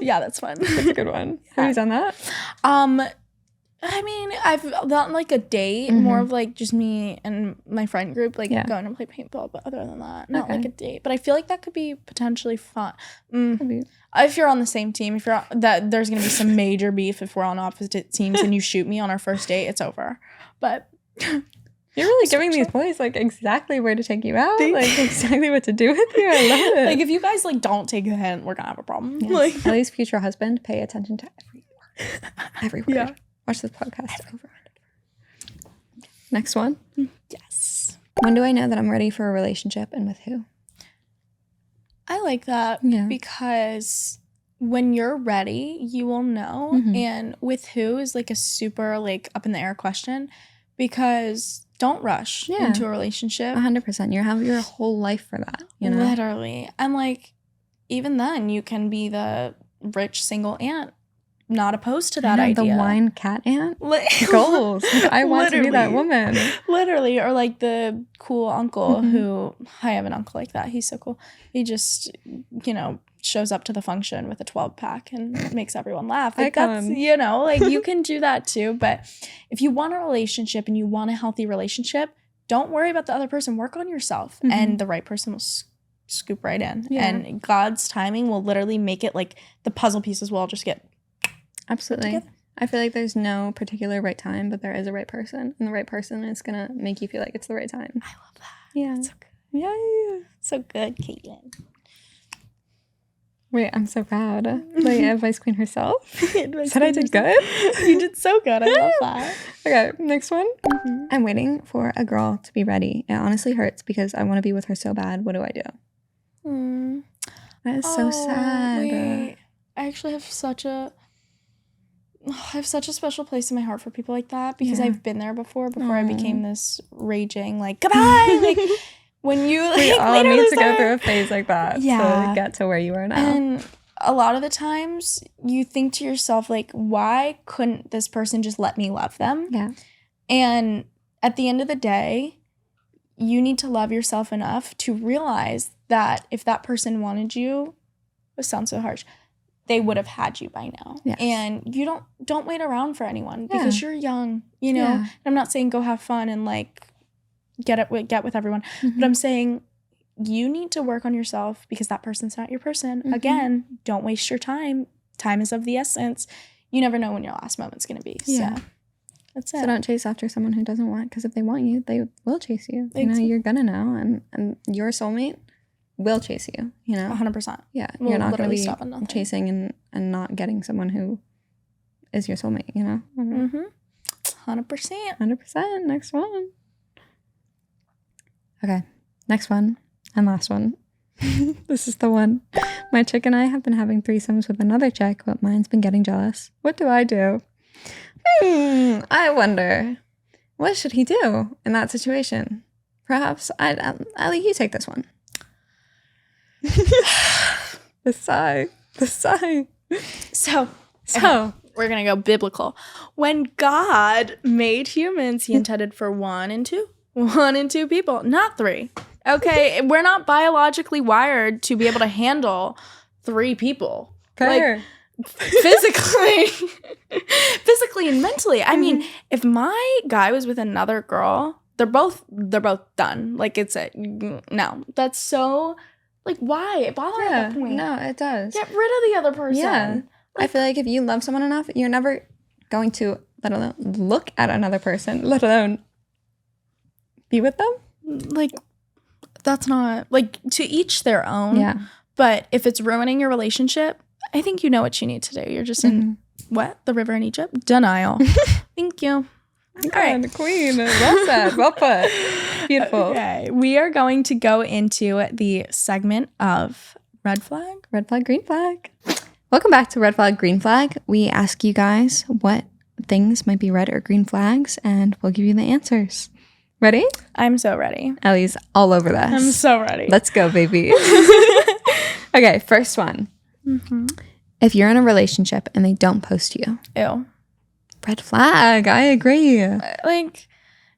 yeah, that's fun. That's a good one. Have you done that? I mean, I've done like a date, more of like just me and my friend group, like going to play paintball. But other than that, not like a date. But I feel like that could be potentially fun. If you're on the same team, if you're that, there's gonna be some major beef if we're on opposite teams and you shoot me on our first date, it's over. But you're really giving these boys like exactly where to take you out, like exactly what to do with you. I love it. Like if you guys like don't take a hint, we're gonna have a problem. Yes. Like Ellie's future husband, pay attention to every word. Every word. Yeah. Watch this podcast over and over. Next one. Yes. When do I know that I'm ready for a relationship, and with who? I like that because when you're ready, you will know. And with who is like a super like up in the air question, because don't rush into a relationship. 100%. You have your whole life for that. Literally. And like even then you can be the rich single aunt. Not opposed to that idea. The wine cat aunt? Goals. I want to be that woman. Literally. Or like the cool uncle who, I have an uncle like that. He's so cool. He just, shows up to the function with a 12-pack and makes everyone laugh. Like that's, like you can do that too. But if you want a relationship and you want a healthy relationship, don't worry about the other person. Work on yourself. And the right person will scoop right in. Yeah. And God's timing will literally make it like the puzzle pieces will all just get absolutely. I feel like there's no particular right time, but there is a right person, and the right person is gonna make you feel like it's the right time. I love that. Yeah. That's so good. Yeah. So good, Caitlin. Wait, I'm so proud. Like advice queen herself. Said I did good? You did so good. I love that. Okay, next one. I'm waiting for a girl to be ready. It honestly hurts because I want to be with her so bad. What do I do? That is so sad. Wait. I actually have such a I have such a special place in my heart for people like that because I've been there before I became this raging, like, goodbye. Like, when you, like, we all need to go through a phase like that to get to where you are now. And a lot of the times you think to yourself, like, why couldn't this person just let me love them? Yeah. And at the end of the day, you need to love yourself enough to realize that if that person wanted you, it sounds so harsh, they would have had you by now. Yes. And you don't wait around for anyone because you're young, you know. Yeah. I'm not saying go have fun and, like, get with everyone, but I'm saying you need to work on yourself because that person's not your person. Again, don't waste your time. Time is of the essence. You never know when your last moment's going to be. Yeah. So that's it. So don't chase after someone who doesn't want, because if they want you, they will chase you. Exactly. You know, you're going to know, and your soulmate will chase you, you know? 100%. Yeah. You're not going to be chasing and not getting someone who is your soulmate, you know? 100%. 100%. Next one. Okay. Next one and last one. This is the one. My chick and I have been having threesomes with another chick, but mine's been getting jealous. What do I do? I wonder, what should he do in that situation? Perhaps, Ellie, you take this one. The sigh. So we're going to go biblical. When God made humans, he intended for one and two people, not three. Okay, we're not biologically wired to be able to handle 3 people. Fair. Like, physically and mentally. I mean, if my guy was with another girl, they're both done. Like, it's a no. That's so, like, why? It bothers me at that point. No, it does. Get rid of the other person. Yeah. Like, I feel like if you love someone enough, you're never going to, let alone look at another person, let alone be with them. Like, that's not, like, to each their own. Yeah. But if it's ruining your relationship, I think you know what you need to do. You're just in, what? The river in Egypt? Denial. Thank you. All right. Queen. Well said. Well put. Beautiful. Okay. We are going to go into the segment of Red Flag. Red Flag, Green Flag. Welcome back to Red Flag, Green Flag. We ask you guys what things might be red or green flags, and we'll give you the answers. Ready? I'm so ready. Ellie's all over this. I'm so ready. Let's go, baby. Okay, first one. If you're in a relationship and they don't post you. Ew. Red flag. I agree. Like,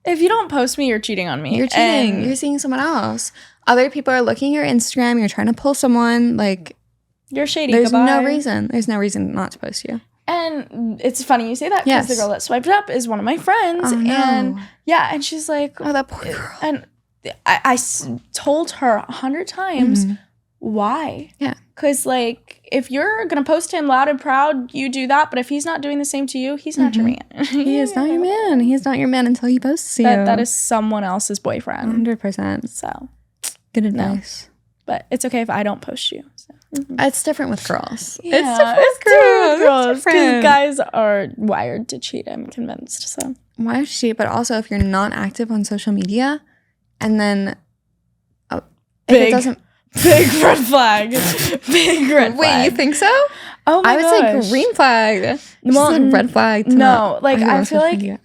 if you don't post me, you're cheating on me. You're cheating. You're seeing someone else. Other people are looking at your Instagram. You're trying to pull someone. Like, you're shady. There's Goodbye. no reason. There's no reason not to post you. And it's funny you say that because the girl that swiped up is one of my friends. Oh, no. And yeah, and she's like, oh, that poor girl. And I told her 100 times why. Yeah. Because, like, if you're going to post him loud and proud, you do that. But if he's not doing the same to you, he's not your man. He is not your man. He is not your man until he posts you. That is someone else's boyfriend. 100%. So, good advice. No. But it's okay if I don't post you. So. It's different with girls. Yeah, it's different with girls. Because guys are wired to cheat, I'm convinced. So wired to cheat, but also if you're not active on social media, and then if it doesn't. Big red flag. Big red flag. Wait, you think so? Oh my gosh. I would say green flag. Well, said red flag. No, like I feel like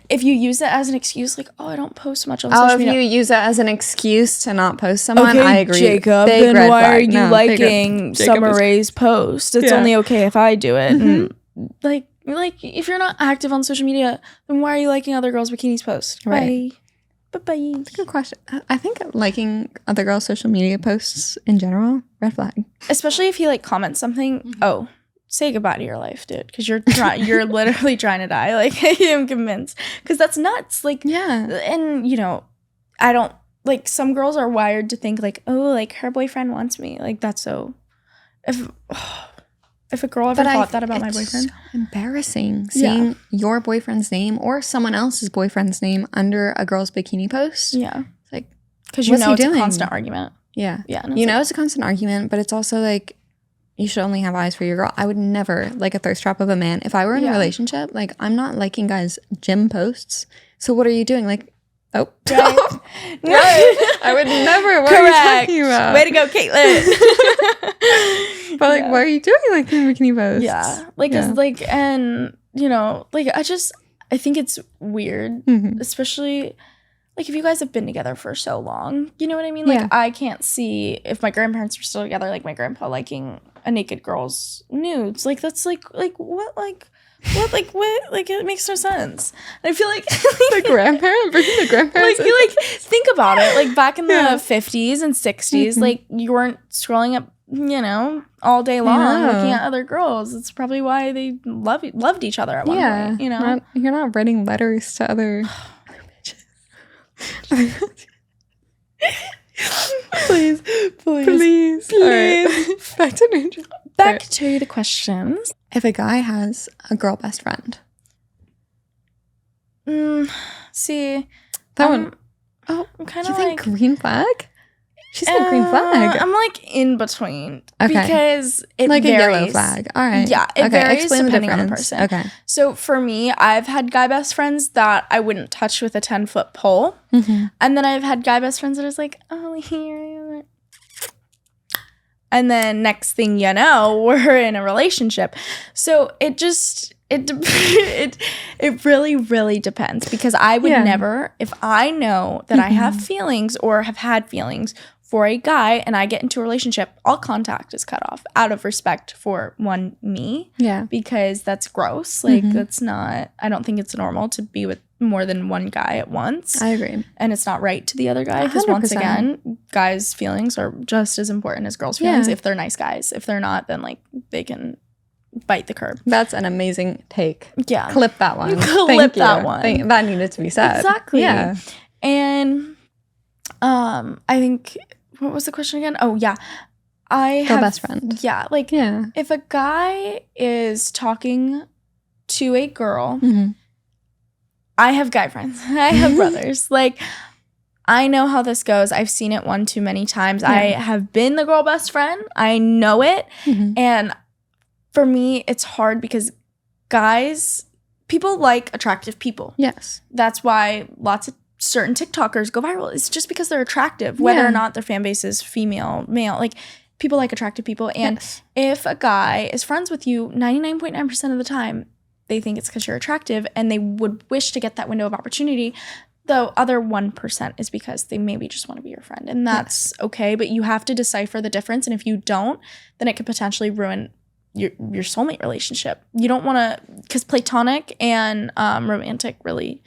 if you use it as an excuse, like, oh, I don't post much on social media. If you use it as an excuse to not post someone, okay, I agree. Jacob, big then why flag. are you liking Summer Rae's post? It's only okay if I do it. And like if you're not active on social media, then why are you liking other girls' bikinis posts? Right. Bye. That's a good question. I think liking other girls' social media posts in general, red flag. Especially if he like comments something. Oh, say goodbye to your life, dude, because you're literally trying to die. Like, I'm convinced, because that's nuts. Like, yeah, and you know, I don't like, some girls are wired to think like, oh, like her boyfriend wants me. Like, that's so. If a girl ever thought that about my boyfriend, so embarrassing seeing your boyfriend's name or someone else's boyfriend's name under a girl's bikini post. Yeah, it's like, because you know it's a constant argument. Yeah, yeah, you know it's a constant argument, but it's also like, you should only have eyes for your girl. I would never like a thirst trap of a man. If I were in a relationship, like, I'm not liking guys' gym posts. So what are you doing? Like, oh, right. No, I would never. What are you talking about? Way to go, Caitlin. But like, what are you doing like in a bikini posts? Yeah, like, it's like, and you know, like, I think it's weird, especially, like, if you guys have been together for so long, you know what I mean? Like, I can't see, if my grandparents were still together, like, my grandpa liking a naked girl's nudes. Like, that's, like, what, like, it makes no sense. And I feel like the grandparents. Like, think about it. Like, back in the 50s and 60s, like, you weren't scrolling up, you know, all day long looking at other girls. It's probably why they loved each other at one point, you know? You're not writing letters to other bitches. Please. All right. Back to the questions. If a guy has a girl best friend. See, that one. Oh, I'm kind of like green flag. She's a green flag. I'm like in between. Okay. Because it like varies. A yellow flag. All right. Yeah, it varies Explain depending on the person. Okay. So for me, I've had guy best friends that I wouldn't touch with a 10-foot pole. And then I've had guy best friends that is like, oh, here. And then next thing you know, we're in a relationship. So it really, really depends, because I would never, if I know that I have feelings or have had feelings for a guy and I get into a relationship, all contact is cut off out of respect for me. Yeah. Because that's gross. Like, that's not, I don't think it's normal to be with more than one guy at once. I agree. And it's not right to the other guy, because once again, guys' feelings are just as important as girls' feelings if they're nice guys. If they're not, then like they can bite the curb. That's an amazing take. Yeah. Clip that one. Clip that one. That needed to be said. Exactly. Yeah. And I think, what was the question again? Oh, yeah. I have best friend. Yeah. Like, if a guy is talking to a girl, I have guy friends. I have brothers. Like, I know how this goes. I've seen it one too many times. I have been the girl best friend. I know it. And for me, it's hard because people like attractive people. Yes. That's why lots of certain TikTokers go viral. It's just because they're attractive, whether or not their fan base is female, male. Like, people like attractive people. And if a guy is friends with you 99.9% of the time, they think it's because you're attractive and they would wish to get that window of opportunity. The other 1% is because they maybe just want to be your friend. And that's okay, but you have to decipher the difference. And if you don't, then it could potentially ruin your soulmate relationship. You don't want to, because platonic and romantic really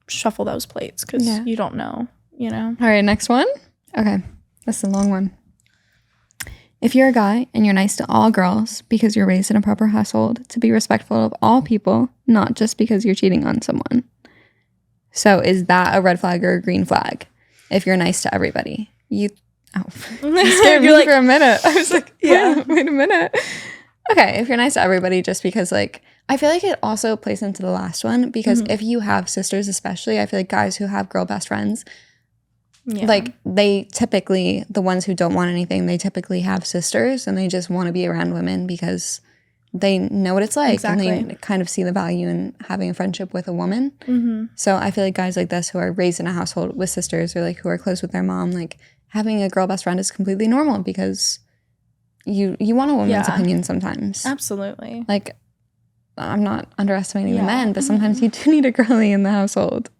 shuffle those plates, because you don't know, you know? All right, next one. Okay, that's a long one. If you're a guy and you're nice to all girls because you're raised in a proper household, to be respectful of all people, not just because you're cheating on someone. So is that a red flag or a green flag? If you're nice to everybody. You scared me for a minute. I was like, wait a minute. Okay, if you're nice to everybody, just because, like, I feel like it also plays into the last one, because if you have sisters especially, I feel like guys who have girl best friends, like, they typically, the ones who don't want anything, they typically have sisters and they just want to be around women because they know what it's like and they kind of see the value in having a friendship with a woman. So I feel like guys like this who are raised in a household with sisters, or like who are close with their mom, like, having a girl best friend is completely normal, because you want a woman's opinion sometimes. Absolutely. Like, I'm not underestimating the men, but sometimes you do need a girly in the household.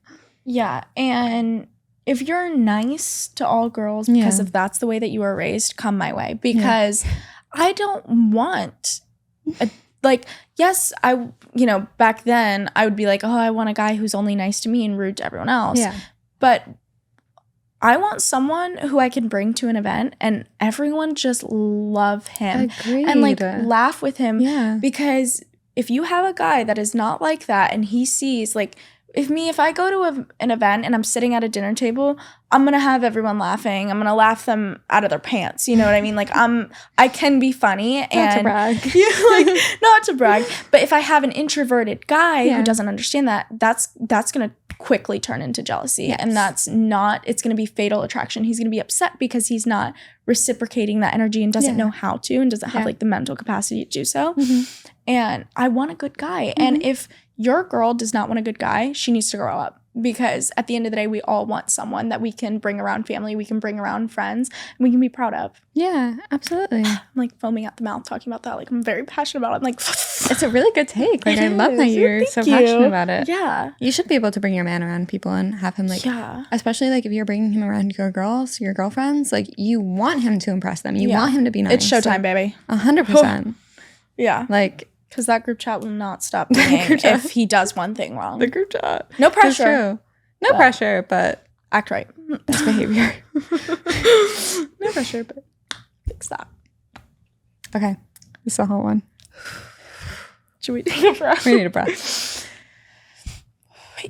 Yeah, and if you're nice to all girls, because if that's the way that you were raised, come my way. Because I don't want, yes, back then I would be like, oh, I want a guy who's only nice to me and rude to everyone else. Yeah. But I want someone who I can bring to an event and everyone just love him. Agreed. And like laugh with him. Yeah. Because if you have a guy that is not like that and he sees, like, if I go to an event and I'm sitting at a dinner table, I'm going to have everyone laughing. I'm going to laugh them out of their pants. You know what I mean? Like, I can be funny. And not to brag. Not to brag. But if I have an introverted guy who doesn't understand that, that's going to quickly turn into jealousy. Yes. And it's going to be fatal attraction. He's going to be upset because he's not reciprocating that energy and doesn't know how to, and doesn't have like the mental capacity to do so. And I want a good guy. And if your girl does not want a good guy, she needs to grow up. because at the end of the day, we all want someone that we can bring around family, we can bring around friends, and we can be proud of. Yeah, absolutely. I'm like foaming at the mouth talking about that. Like, I'm very passionate about it. I'm like, it's a really good take. Like, I love that you're so passionate about it. Yeah. You should be able to bring your man around people and have him like, especially like if you're bringing him around your girlfriends, like you want him to impress them. You want him to be nice. It's showtime, baby. 100%. Yeah. Like, because that group chat will not stop being if he does one thing wrong. The group chat. No pressure. True. No pressure, but act right. Best behavior. No pressure, but fix that. Okay. This is a whole one. Should we take a breath? We need a breath.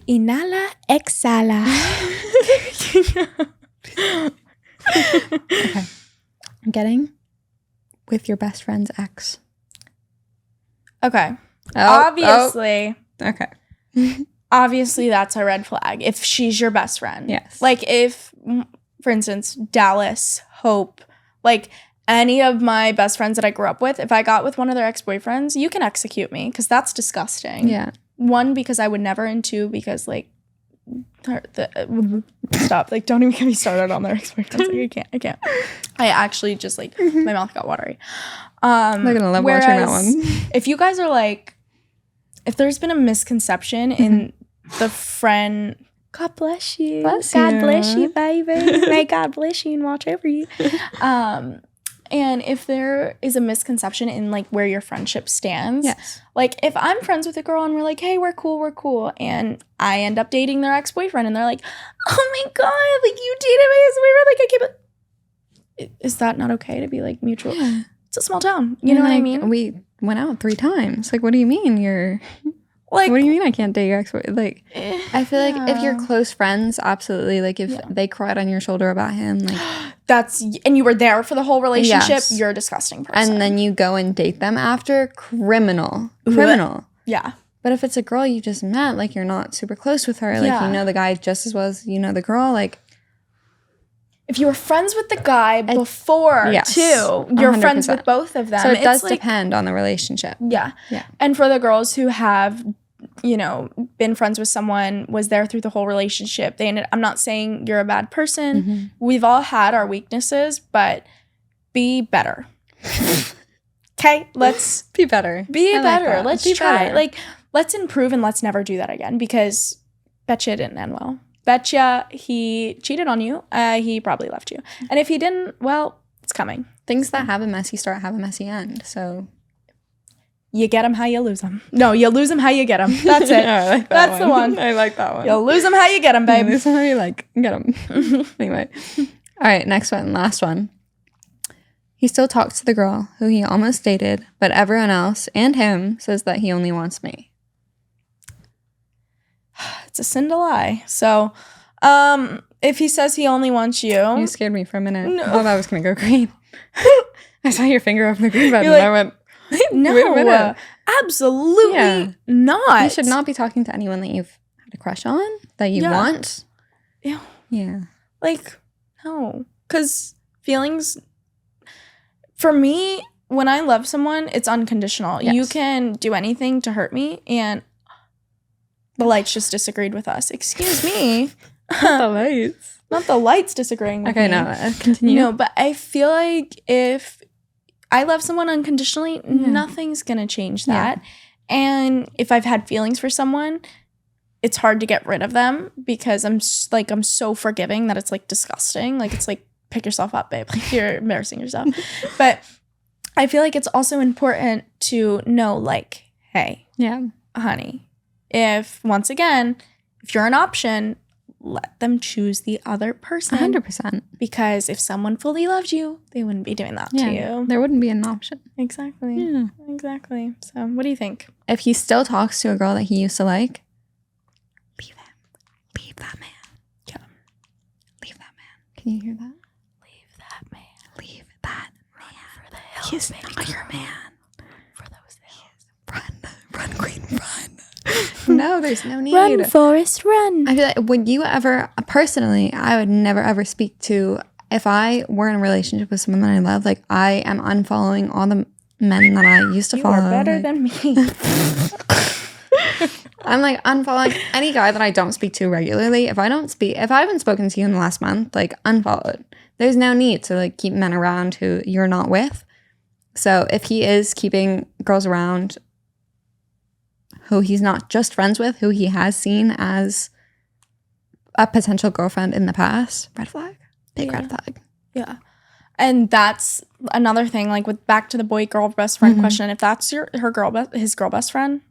Inhala, exhala. Okay. Getting with your best friend's ex. Okay. Obviously. Okay. Obviously, that's a red flag if she's your best friend. Yes. Like if, for instance, Dallas, Hope, like any of my best friends that I grew up with, if I got with one of their ex-boyfriends, you can execute me because that's disgusting. Yeah. 1, because I would never, and 2, because like, stop. Like, don't even get me started on their ex-boyfriends. Like, I can't. I actually just like, my mouth got watery. I'm not gonna love watching that one. If you guys are like, if there's been a misconception in the friend, God bless you. God bless you, baby. May God bless you and watch over you. And if there is a misconception in like where your friendship stands, like if I'm friends with a girl and we're like, hey, we're cool, and I end up dating their ex-boyfriend and they're like, oh my God, like you dated my ex-boyfriend, like I can't. Is that not okay to be like mutual? Yeah. It's a small town. You know what I mean? We went out 3 times. Like, what do you mean you're like? What do you mean I can't date your ex-boyfriend? Like, I feel like if you're close friends, absolutely. Like, if they cried on your shoulder about him, like and you were there for the whole relationship, you're a disgusting person. And then you go and date them after, criminal. Yeah. But if it's a girl you just met, like you're not super close with her, like you know the guy just as well as you know the girl, like. If you were friends with the guy before, too, you're 100%. Friends with both of them. So it does depend on the relationship. Yeah. And for the girls who have, you know, been friends with someone, was there through the whole relationship, I'm not saying you're a bad person. Mm-hmm. We've all had our weaknesses, but be better. Okay? Let's be better. Be better. Let's try. Better. Like, let's improve and let's never do that again because betcha it didn't end well. Betcha he cheated on you. He probably left you. And if he didn't, well, it's coming. Things that have a messy start have a messy end. So you get them how you lose them. No, you lose them how you get them. That's it. I like That's the one. I like that one. You'll lose them how you get them, babe. You lose them how you get them. Anyway. All right, next one. Last one. He still talks to the girl who he almost dated, but everyone else and him says that he only wants me. It's a sin to lie. So, if he says he only wants you. You scared me for a minute. No. I thought I was going to go green. I saw your finger over the green button and I went, no, wait a minute. Absolutely not. You should not be talking to anyone that you've had a crush on, that you want. Yeah. Yeah. Like, no. Because feelings, for me, when I love someone, it's unconditional. Yes. You can do anything to hurt me and the lights just disagreed with us. Excuse me. Not the lights. Not the lights disagreeing with me. Okay, no, continue. No, but I feel like if I love someone unconditionally, nothing's going to change that. Yeah. And if I've had feelings for someone, it's hard to get rid of them because I'm so forgiving that it's like disgusting. Like it's like, pick yourself up, babe. Like you're embarrassing yourself. But I feel like it's also important to know like, hey, honey, if you're an option, let them choose the other person. 100%. Because if someone fully loved you, they wouldn't be doing that to you. There wouldn't be an option. Exactly. Yeah. Exactly. So what do you think? If he still talks to a girl that he used to like, leave him. Leave that man. Yeah. Leave that man. Can you hear that? Leave that man. Leave that man. For the hills, He's not your man. For those hills. Run, queen, run. No, there's no need. Run, Forrest, run. I feel like would you ever, personally, I would never ever speak to, if I were in a relationship with someone that I love, like I am unfollowing all the men that I used to follow. You are better than me. I'm like unfollowing any guy that I don't speak to regularly. If I haven't spoken to you in the last month, like unfollowed. There's no need to like keep men around who you're not with. So if he is keeping girls around who he's not just friends with, who he has seen as a potential girlfriend in the past, red flag. Big red flag. Yeah. And that's another thing, like with back to the boy girl best friend question. If that's his girl best friend,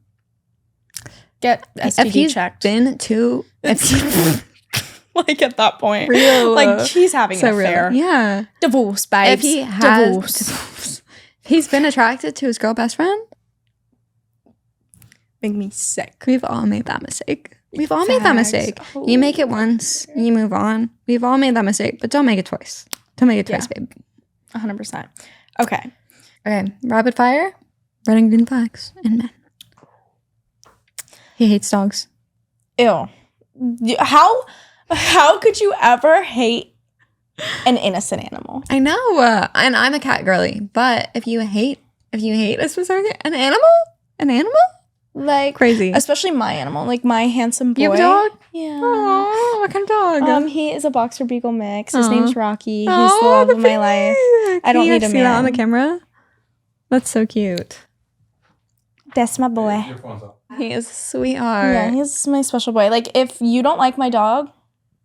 get STD if he's checked. Been to like at that point, real, like he's having an affair. Yeah, divorce, babes. If he has he's been attracted to his girl best friend. Make me sick. We've all made that mistake. We've all made that mistake. Oh. You make it once, you move on. We've all made that mistake, but don't make it twice. Don't make it twice, babe. 100%. Okay. Rapid fire. Red and green flags in men. He hates dogs. Ew. How could you ever hate an innocent animal? I know. And I'm a cat girly, but if you hate a specific an animal, like crazy. Especially my animal, like my handsome boy. You have a dog? Yeah. Aww, what kind of dog? He is a boxer beagle mix. His name's Rocky. He's the love of my life. I don't need a man. See that on the camera? That's so cute. That's my boy. He is a sweetheart. Yeah, he's my special boy. Like, if you don't like my dog,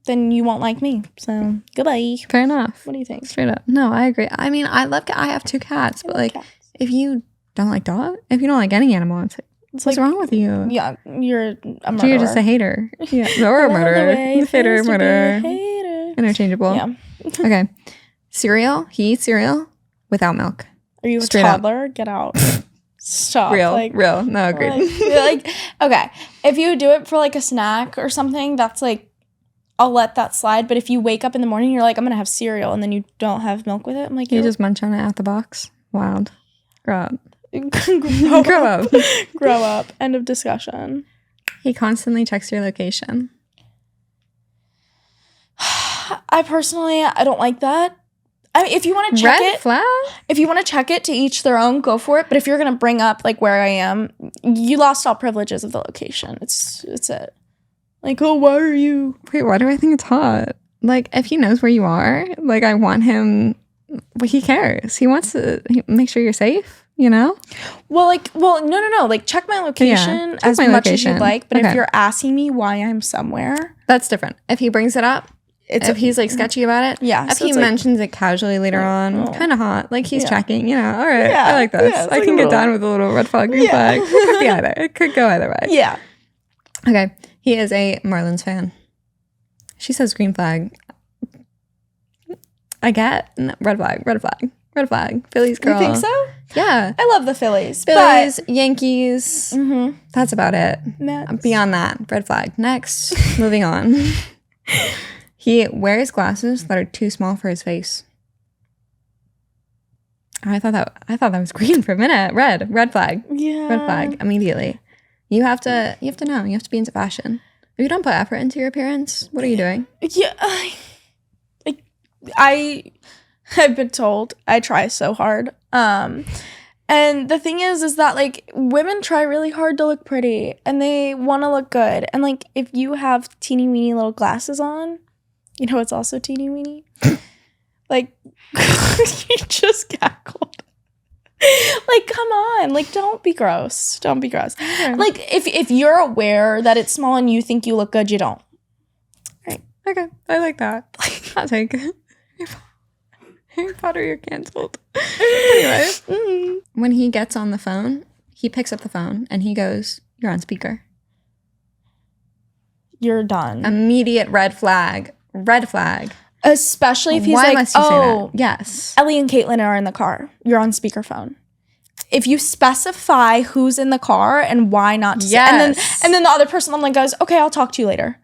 then you won't like me. So, goodbye. Fair enough. What do you think? Straight up. No, I agree. I mean, I have 2 cats, but like, if you don't like if you don't like any animal, it's what's wrong with you? Yeah, you're a murderer. You're just a hater. Yeah, or a murderer. Hater, murderer. Interchangeable. Yeah. Okay. Cereal. He eats cereal without milk. Are you a toddler? Get out. Stop. Real. No, agreed. Like, okay. If you do it for like a snack or something, that's like, I'll let that slide. But if you wake up in the morning, you're like, I'm going to have cereal, and then you don't have milk with it, I'm like, you just munch on it out the box. Wild. Grow up. Grow up. End of discussion. He constantly checks your location. I don't like that. I mean, if you want to check Red flag? If you want to check it to each their own, go for it. But if you're gonna bring up like where I am, you lost all privileges of the location. It's it. Like, oh, why are you? Wait, why do I think it's hot? Like, if he knows where you are, like, I want him. But he cares. He wants to make sure you're safe. You know? No. Like, check my location as much as you'd like. But if you're asking me why I'm somewhere, that's different. If he brings it up, if he's like sketchy about it, yeah. If he mentions it casually later on, kind of hot. Like he's checking. You know? All right, I like this. I like can get down with a little red flag, green flag. It could be either. It could go either way. Yeah. Okay. He is a Marlins fan. She says green flag. I get red flag. Phillies girl. You think so? Yeah. I love the Phillies. Yankees. Mm-hmm. That's about it. Mets. Beyond that, red flag. Next, moving on. He wears glasses that are too small for his face. I thought that was green for a minute. Red flag. Yeah. Red flag immediately. You have to know. You have to be into fashion. If you don't put effort into your appearance, what are you doing? Yeah. I've been told I try so hard. And the thing is that like women try really hard to look pretty and they want to look good. And like if you have teeny weeny little glasses on, you know it's also teeny weeny. Like you just cackled. Like come on, like don't be gross. Okay. Like if you're aware that it's small and you think you look good, you don't. Right. Okay. I like that. I'll take it. Harry Potter, you're canceled. Anyway, when he gets on the phone, he picks up the phone and he goes, "You're on speaker." You're done. Immediate red flag. Especially if he's Why like, must you say that? Yes. Ellie and Caitlin are in the car. You're on speakerphone. If you specify who's in the car and why not to yes. say, and then the other person on the line goes, "Okay, I'll talk to you later."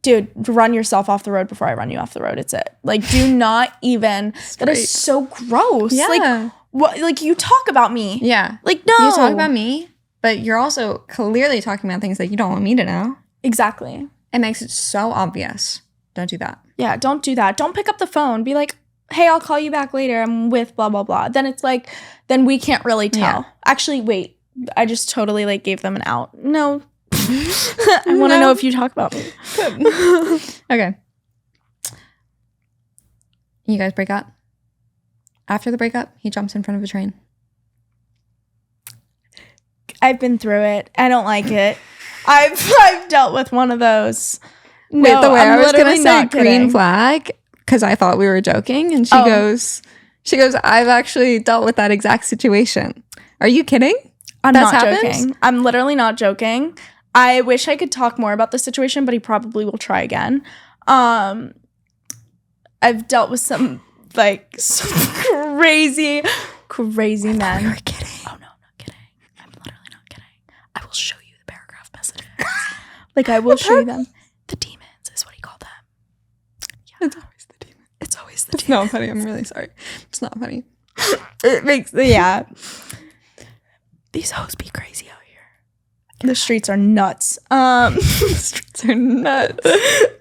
Dude, run yourself off the road before I run you off the road. It's it. Like, do not even. That is so gross. Yeah. Like, what? Like, you talk about me. Yeah. Like, no. You talk about me, but you're also clearly talking about things that you don't want me to know. Exactly. It makes it so obvious. Don't do that. Yeah, don't do that. Don't pick up the phone. Be like, "Hey, I'll call you back later. I'm with blah, blah, blah." Then it's like, then we can't really tell. Yeah. Actually, wait. I just totally like gave them an out. No. I want to know if you talk about me. Okay. You guys break up. After the breakup, he jumps in front of a train. I've been through it. I don't like it. I've dealt with one of those. Wait, No, the way I'm I was gonna literally say not green kidding. flag because I thought we were joking, and she goes, I've actually dealt with that exact situation. Are you kidding? I'm not joking. I'm literally not joking. I wish I could talk more about the situation, but he probably will try again. I've dealt with some crazy men. You were kidding. Oh no, I'm not kidding. I'm literally not kidding. I will show you the paragraph messages. I will show you them. The demons is what he called them. Yeah. It's always the demon. It's always the It's demons. not funny. I'm really sorry. It's not funny. It makes These hoes be crazy out here. The streets are nuts. The streets are nuts.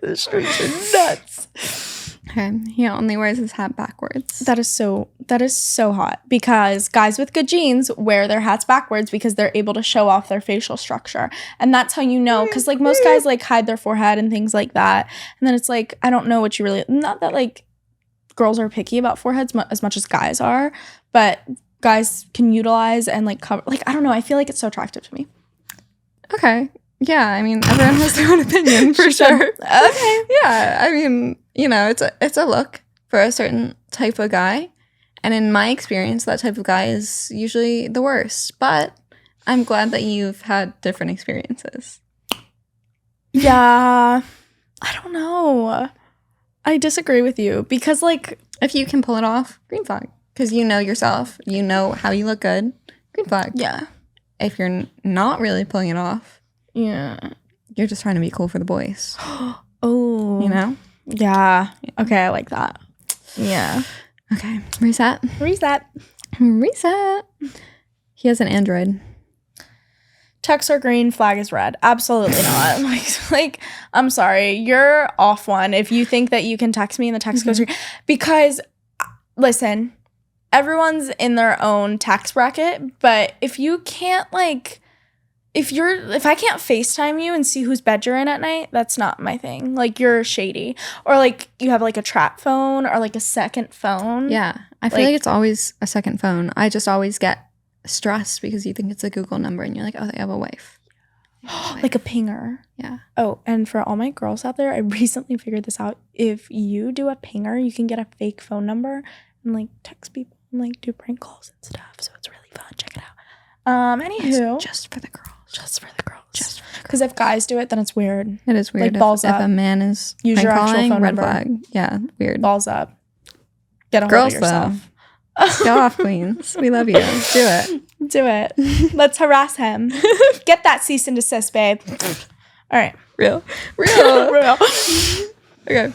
The streets are nuts. Okay. He only wears his hat backwards. That is so hot because guys with good genes wear their hats backwards because they're able to show off their facial structure. And that's how you know, because most guys hide their forehead and things like that. And then it's I don't know what you really, not that girls are picky about foreheads as much as guys are, but guys can utilize and cover, I don't know, I feel it's so attractive to me. Okay. Yeah, I mean, everyone has their own opinion for sure. Okay. Yeah, I mean, it's a look for a certain type of guy. And in my experience, that type of guy is usually the worst. But I'm glad that you've had different experiences. Yeah. I don't know. I disagree with you because if you can pull it off, green flag. Because you know yourself. You know how you look good. Green flag. Yeah. If you're not really pulling it off, yeah, you're just trying to be cool for the boys. Oh. You know? Yeah. Okay, I like that. Yeah. Okay. Reset. He has an Android. Text are green, flag is red. Absolutely not. I'm sorry. You're off one if you think that you can text me and the text goes green. Because, listen, everyone's in their own tax bracket, but if you can't if I can't FaceTime you and see whose bed you're in at night, that's not my thing. You're shady. Or you have a trap phone or a second phone. Yeah. I feel it's always a second phone. I just always get stressed because you think it's a Google number and you're like, oh, they have a wife. A pinger. Yeah. Oh, and for all my girls out there, I recently figured this out. If you do a pinger, you can get a fake phone number and text people and do prank calls and stuff. So it's really fun. Check it out. Anywho, It's just for the girls. Because if guys do it, then it's weird. It is weird. Balls if up. a man is Use your actual calling, phone red number. flag. Yeah, weird. Balls up. Get a hold Girls of yourself. though, go off, queens. We love you. Do it. Do it. Let's harass him. Get that cease and desist, babe. All right. Real. Real. Okay.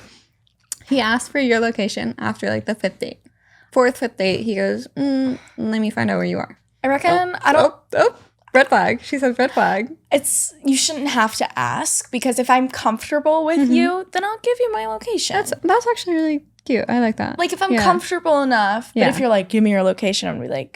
He asked for your location after the fifth date. Fifth date, he goes, let me find out where you are. I reckon I don't. Oh, red flag. She said red flag. You shouldn't have to ask because if I'm comfortable with you, then I'll give you my location. That's actually really cute. I like that. If I'm comfortable enough. But if you're give me your location, I'm gonna be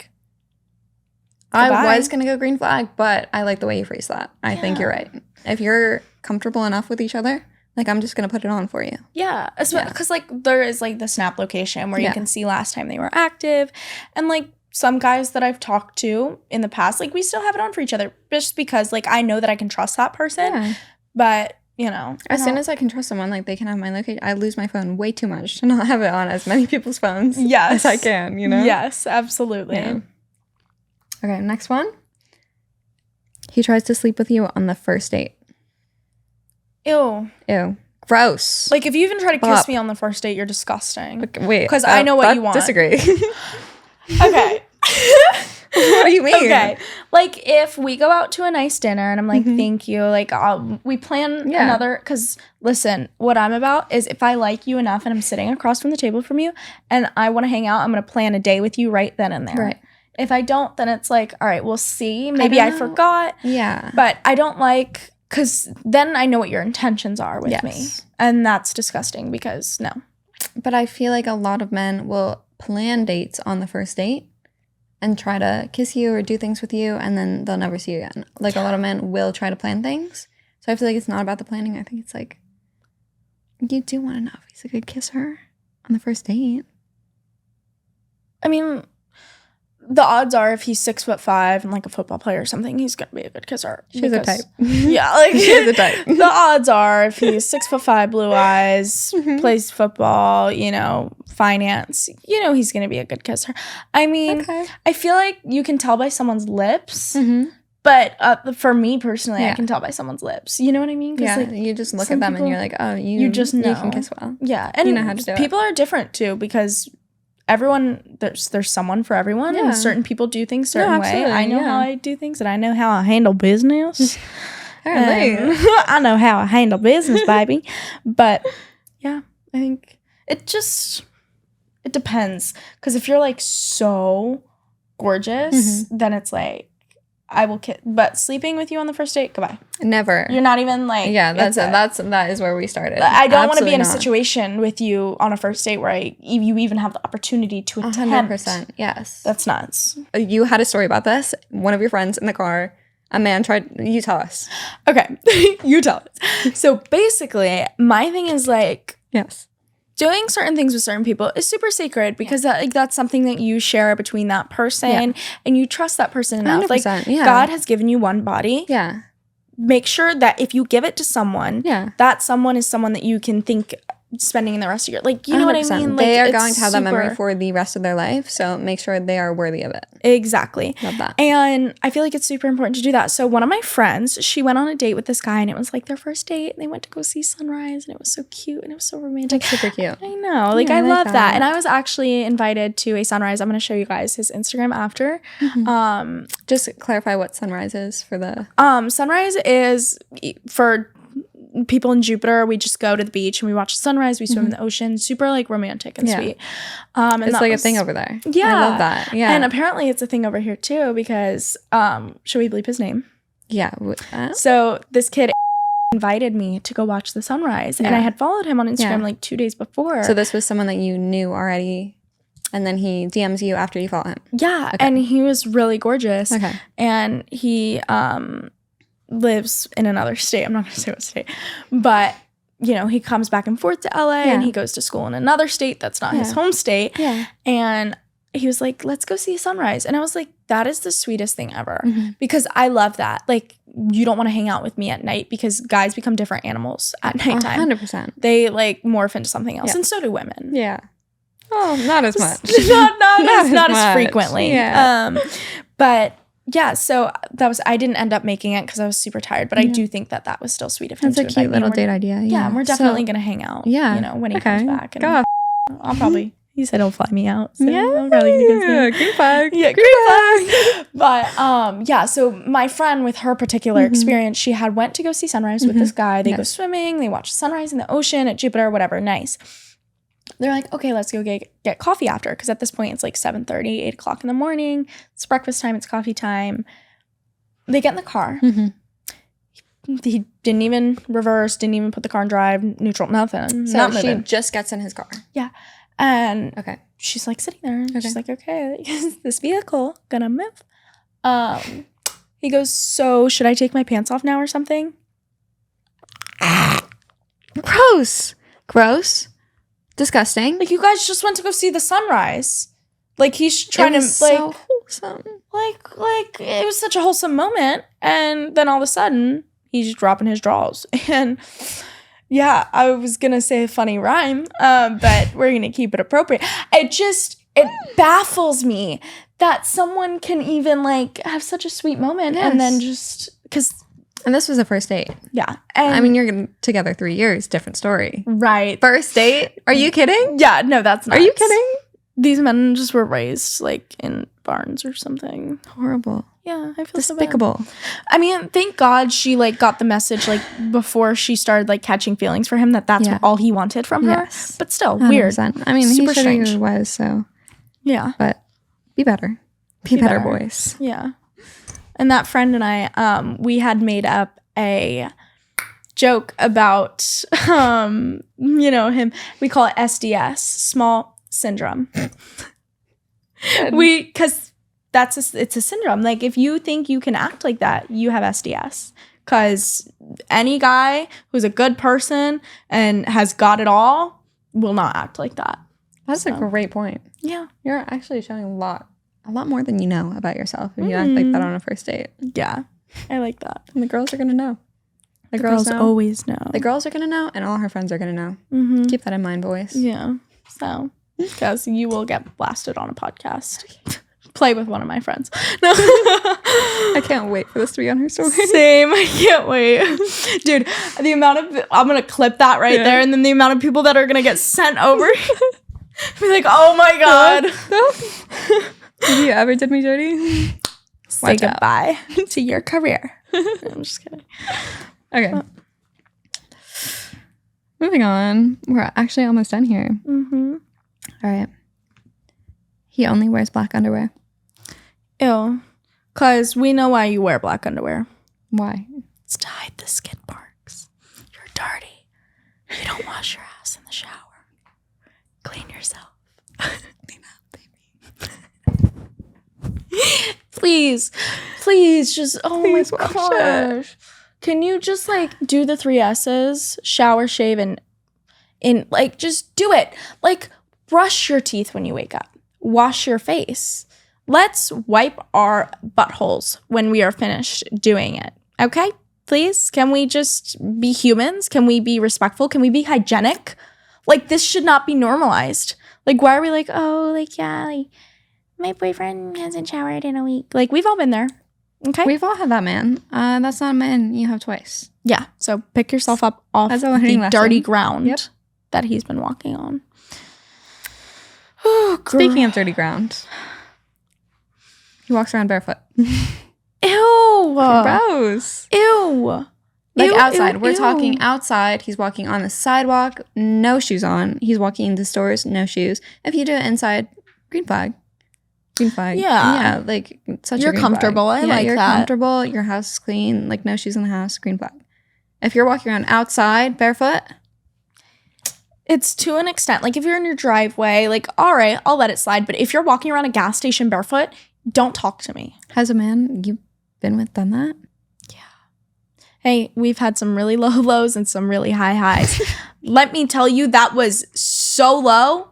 I was going to go green flag, but I like the way you phrase that. I think you're right. If you're comfortable enough with each other, I'm just going to put it on for you. Yeah. Because there is the Snap location where you can see last time they were active. And some guys that I've talked to in the past, we still have it on for each other just because I know that I can trust that person. Yeah. But, as soon as I can trust someone, they can have my location. I lose my phone way too much to not have it on as many people's phones as I can, Yes, absolutely. Yeah. Okay, next one. He tries to sleep with you on the first date. Ew. Gross. If you even try to kiss me on the first date, you're disgusting. Okay, wait. Because I know what you want. Disagree. Okay. What do you mean? Okay. If we go out to a nice dinner and I'm thank you, we plan another, because listen, what I'm about is if I like you enough and I'm sitting across from the table from you and I want to hang out, I'm going to plan a day with you right then and there. Right. If I don't, then it's all right, we'll see. Maybe I forgot. Yeah. But I don't because then I know what your intentions are with me. And that's disgusting because no. But I feel a lot of men will plan dates on the first date and try to kiss you or do things with you, and then they'll never see you again. Like, a lot of men will try to plan things. So I feel like it's not about the planning. I think it's like, you do want to know if he's a good kisser on the first date. I mean, the odds are if he's 6'5" and like a football player or something, he's gonna be a good kisser. She's a type. Yeah, like she's a type. The odds are if he's 6'5", blue eyes, plays football, you know, finance, you know, he's gonna be a good kisser. I mean, I feel like you can tell by someone's lips. But for me personally, I can tell by someone's lips. You know what I mean? Yeah, like, you just look at them and you're like, oh, you just know. You can kiss well. Yeah, and you know how to do people are different too, because everyone, there's someone for everyone, and certain people do things certain way. I know how I do things, and I know how I handle business. I know how I handle business, baby. But yeah, I think it depends. Because if you're like so gorgeous, then it's like, I will kiss, but sleeping with you on the first date, goodbye. Never. You're not even like, that is where we started. I don't want to be in a situation with you on a first date where you even have the opportunity to attempt. 100%. Yes. That's nuts. You had a story about this. One of your friends in the car, a man tried. You tell us. Okay, you tell us. So basically, my thing is like, yes, doing certain things with certain people is super sacred, because that's something that you share between that person, and you trust that person enough. Like, God has given you one body. Yeah. Make sure that if you give it to someone, that someone is someone that you can think spending the rest of your, like, you know 100%. What I mean? Like, they are going to have that memory for the rest of their life, so make sure they are worthy of it. Exactly. Love that. And I feel like it's super important to do that. So one of my friends, she went on a date with this guy, and it was like their first date, and they went to go see sunrise, and it was so cute, and it was so romantic. That's super cute. I know. Like, I love that. And I was actually invited to a sunrise. I'm going to show you guys his Instagram after. Just clarify what sunrise is for the... Sunrise is for people in Jupiter. We just go to the beach and we watch the sunrise. We swim in the ocean. Super like romantic and sweet. And it's like a thing over there. Yeah, I love that. Yeah, and apparently it's a thing over here too, because should we bleep his name? Yeah. So this kid invited me to go watch the sunrise, and I had followed him on Instagram like 2 days before. So this was someone that you knew already, and then he DMs you after you follow him. Yeah, and he was really gorgeous. Okay, and he lives in another state. I'm not going to say what state, but you know, he comes back and forth to LA, and he goes to school in another state that's not his home state. Yeah, and he was like, let's go see a sunrise. And I was like, that is the sweetest thing ever, because I love that. Like, you don't want to hang out with me at night, because guys become different animals at nighttime. 100%. They like morph into something else, and so do women. Yeah. Oh, not as much. not as frequently. Yeah. But yeah, so I didn't end up making it because I was super tired, but I do think that was still sweet of him. That's a cute little date idea. Yeah, and we're definitely going to hang out. Yeah. You know, when he comes back. And I'll probably, he said he'll fly me out. So I'm probably going to go see him. Flag. Yeah, flag. But yeah, so my friend with her particular experience, she had went to go see sunrise with this guy. They go swimming, they watch sunrise in the ocean at Jupiter, whatever, nice. They're like, okay, let's go get coffee after. Because at this point, it's like 7:30, 8 o'clock in the morning. It's breakfast time. It's coffee time. They get in the car. He didn't even reverse, didn't even put the car in drive, neutral, nothing. So she just gets in his car. Yeah. And she's like sitting there. And she's like, okay, is this vehicle gonna move? He goes, so should I take my pants off now or something? Gross. Disgusting. Like, you guys just went to go see the sunrise. Like, he's trying to, like, so wholesome. Like, it was such a wholesome moment. And then all of a sudden, he's just dropping his drawers. And yeah, I was going to say a funny rhyme, but we're going to keep it appropriate. It baffles me that someone can even, like, have such a sweet moment and then just, and this was a first date. Yeah. And I mean, you're together 3 years. Different story. Right. First date? Are you kidding? Yeah. No, that's not. Are you kidding? These men just were raised, like, in barns or something. Horrible. Yeah. I feel despicable. So bad. I mean, thank God she, like, got the message, like, before she started, like, catching feelings for him, that's all he wanted from her. Yes. But still, 100%. Weird. I mean, super strange. He was, so. Yeah. But be better. Be better, boys. Yeah. And that friend and I, we had made up a joke about, you know, him. We call it SDS, small syndrome. Because it's a syndrome. Like, if you think you can act like that, you have SDS. Because any guy who's a good person and has got it all will not act like that. That's a great point. Yeah. You're actually showing a lot more than you know about yourself if you act like that on a first date. Yeah. I like that. And the girls are going to know. The girls always know. The girls are going to know, and all her friends are going to know. Mm-hmm. Keep that in mind, boys. Yeah. So, because you will get blasted on a podcast. Play with one of my friends. No. I can't wait for this to be on her story. Same. I can't wait. Dude, the amount of... I'm going to clip that right there, and then the amount of people that are going to get sent over. Be like, oh my God. Have you ever did me dirty? Say goodbye to your career. I'm just kidding. Okay. Moving on. We're actually almost done here. Mm-hmm. All right. He only wears black underwear. Ew. Because we know why you wear black underwear. Why? It's to hide the skid marks. You're dirty. You don't wash your ass in the shower. Clean yourself. Clean up, baby. Please, just, oh please my gosh. Can you just, like, do the 3 S's? Shower, shave, and like, just do it. Like, brush your teeth when you wake up. Wash your face. Let's wipe our buttholes when we are finished doing it. Okay? Please? Can we just be humans? Can we be respectful? Can we be hygienic? Like, this should not be normalized. Like, why are we like, oh, like, yeah, like, my boyfriend hasn't showered in a week. Like, we've all been there. Okay? We've all had that man. That's not a man you have twice. Yeah. So pick yourself up off the dirty ground that he's been walking on. Oh, speaking of dirty ground, he walks around barefoot. Ew. Gross. Ew. Like, ew, outside. Ew, We're ew. talking outside. He's walking on the sidewalk, no shoes on. He's walking into stores, no shoes. If you do it inside, green flag. Green flag. Yeah. Yeah, like, such You're a green comfortable. flag. I like you're that. You're comfortable. Your house is clean. Like, no shoes in the house, green flag. If you're walking around outside barefoot, it's to an extent. Like, if you're in your driveway, like, all right, I'll let it slide. But if you're walking around a gas station barefoot, don't talk to me. has a man you been with done that? Hey, we've had some really low lows and some really high highs. Let me tell you, that was so low.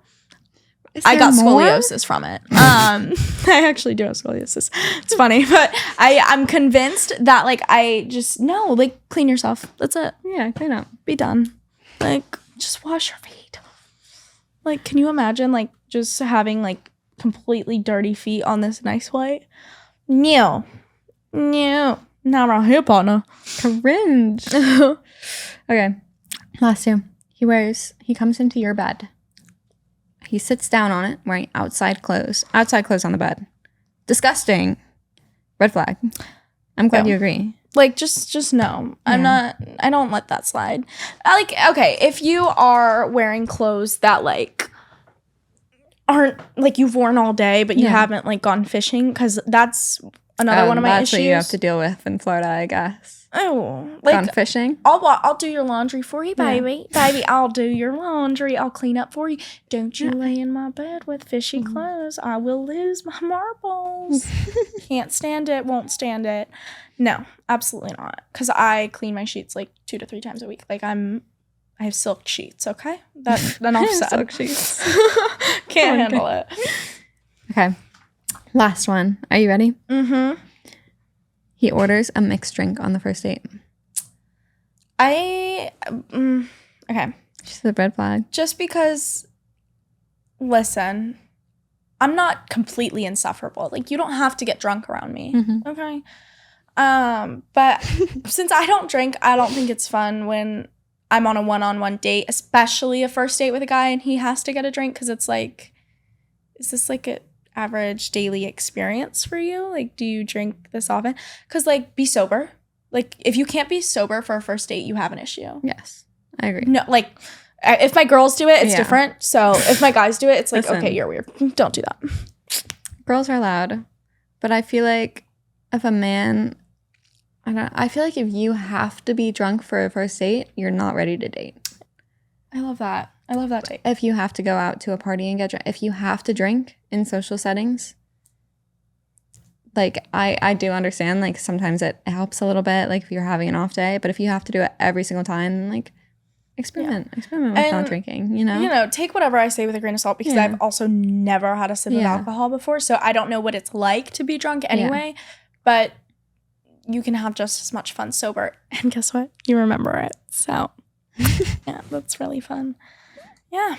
I got scoliosis from it. I actually do have scoliosis. It's funny, but I'm convinced that, like, I just, no, like, clean yourself. That's it. Yeah, clean up. Be done. Like, just wash your feet. Like, can you imagine, like, just having, like, completely dirty feet on this nice white? No. Not around here, partner. Cringe. Okay. Last 2. He comes into your bed. He sits down on it wearing outside clothes on the bed. Disgusting. Red flag. I'm glad you agree. Like, just no. I don't let that slide. Like, okay, if you are wearing clothes that, like, aren't, like, you've worn all day, but you haven't, like, gone fishing, because that's another one of my issues. That's what you have to deal with in Florida, I guess. Oh, like, gone fishing? I'll do your laundry for you, baby. Yeah. Baby, I'll do your laundry. I'll clean up for you. Don't you lay in my bed with fishy clothes. I will lose my marbles. Can't stand it. Won't stand it. No, absolutely not. Because I clean my sheets, like, 2 to 3 times a week. Like, I have silk sheets, okay? That's enough said. Silk sheets. Can't handle it. Okay. Last one. Are you ready? Mm-hmm. He orders a mixed drink on the first date. Okay. She's a red flag. Just because, listen, I'm not completely insufferable. Like, you don't have to get drunk around me. Mm-hmm. Okay? But since I don't drink, I don't think it's fun when I'm on a one-on-one date, especially a first date with a guy and he has to get a drink, because it's like, is this like an average daily experience for you? Like, do you drink this often? Because, like, be sober. Like, if you can't be sober for a first date, you have an issue. Yes, I agree. No, like, if my girls do it, it's different. So if my guys do it, it's like, okay, you're weird. Don't do that. Girls are loud, but I feel like if a man, I feel like if you have to be drunk for a first date, you're not ready to date. I love that. I love that take. If you have to go out to a party and get drunk, if you have to drink in social settings, like I do understand like sometimes it helps a little bit like if you're having an off day, but if you have to do it every single time, like experiment with not drinking, you know, take whatever I say with a grain of salt, because I've also never had a sip of alcohol before, so I don't know what it's like to be drunk anyway, but you can have just as much fun sober, and guess what, you remember it, so yeah, that's really fun. Yeah.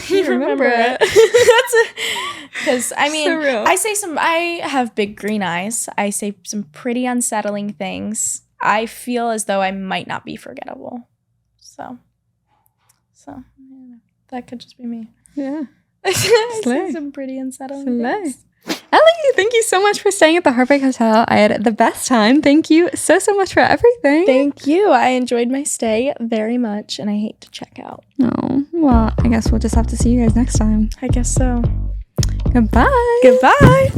You remember it. Because I mean, so I have big green eyes. I say some pretty unsettling things. I feel as though I might not be forgettable. So yeah, that could just be me. Yeah. I say some pretty unsettling things. Ellie, thank you so much for staying at the Heartbreak Hotel. I had the best time. Thank you so much for everything. Thank you. I enjoyed my stay very much, and I hate to check out. Oh, well, I guess we'll just have to see you guys next time. I guess so. Goodbye. Goodbye.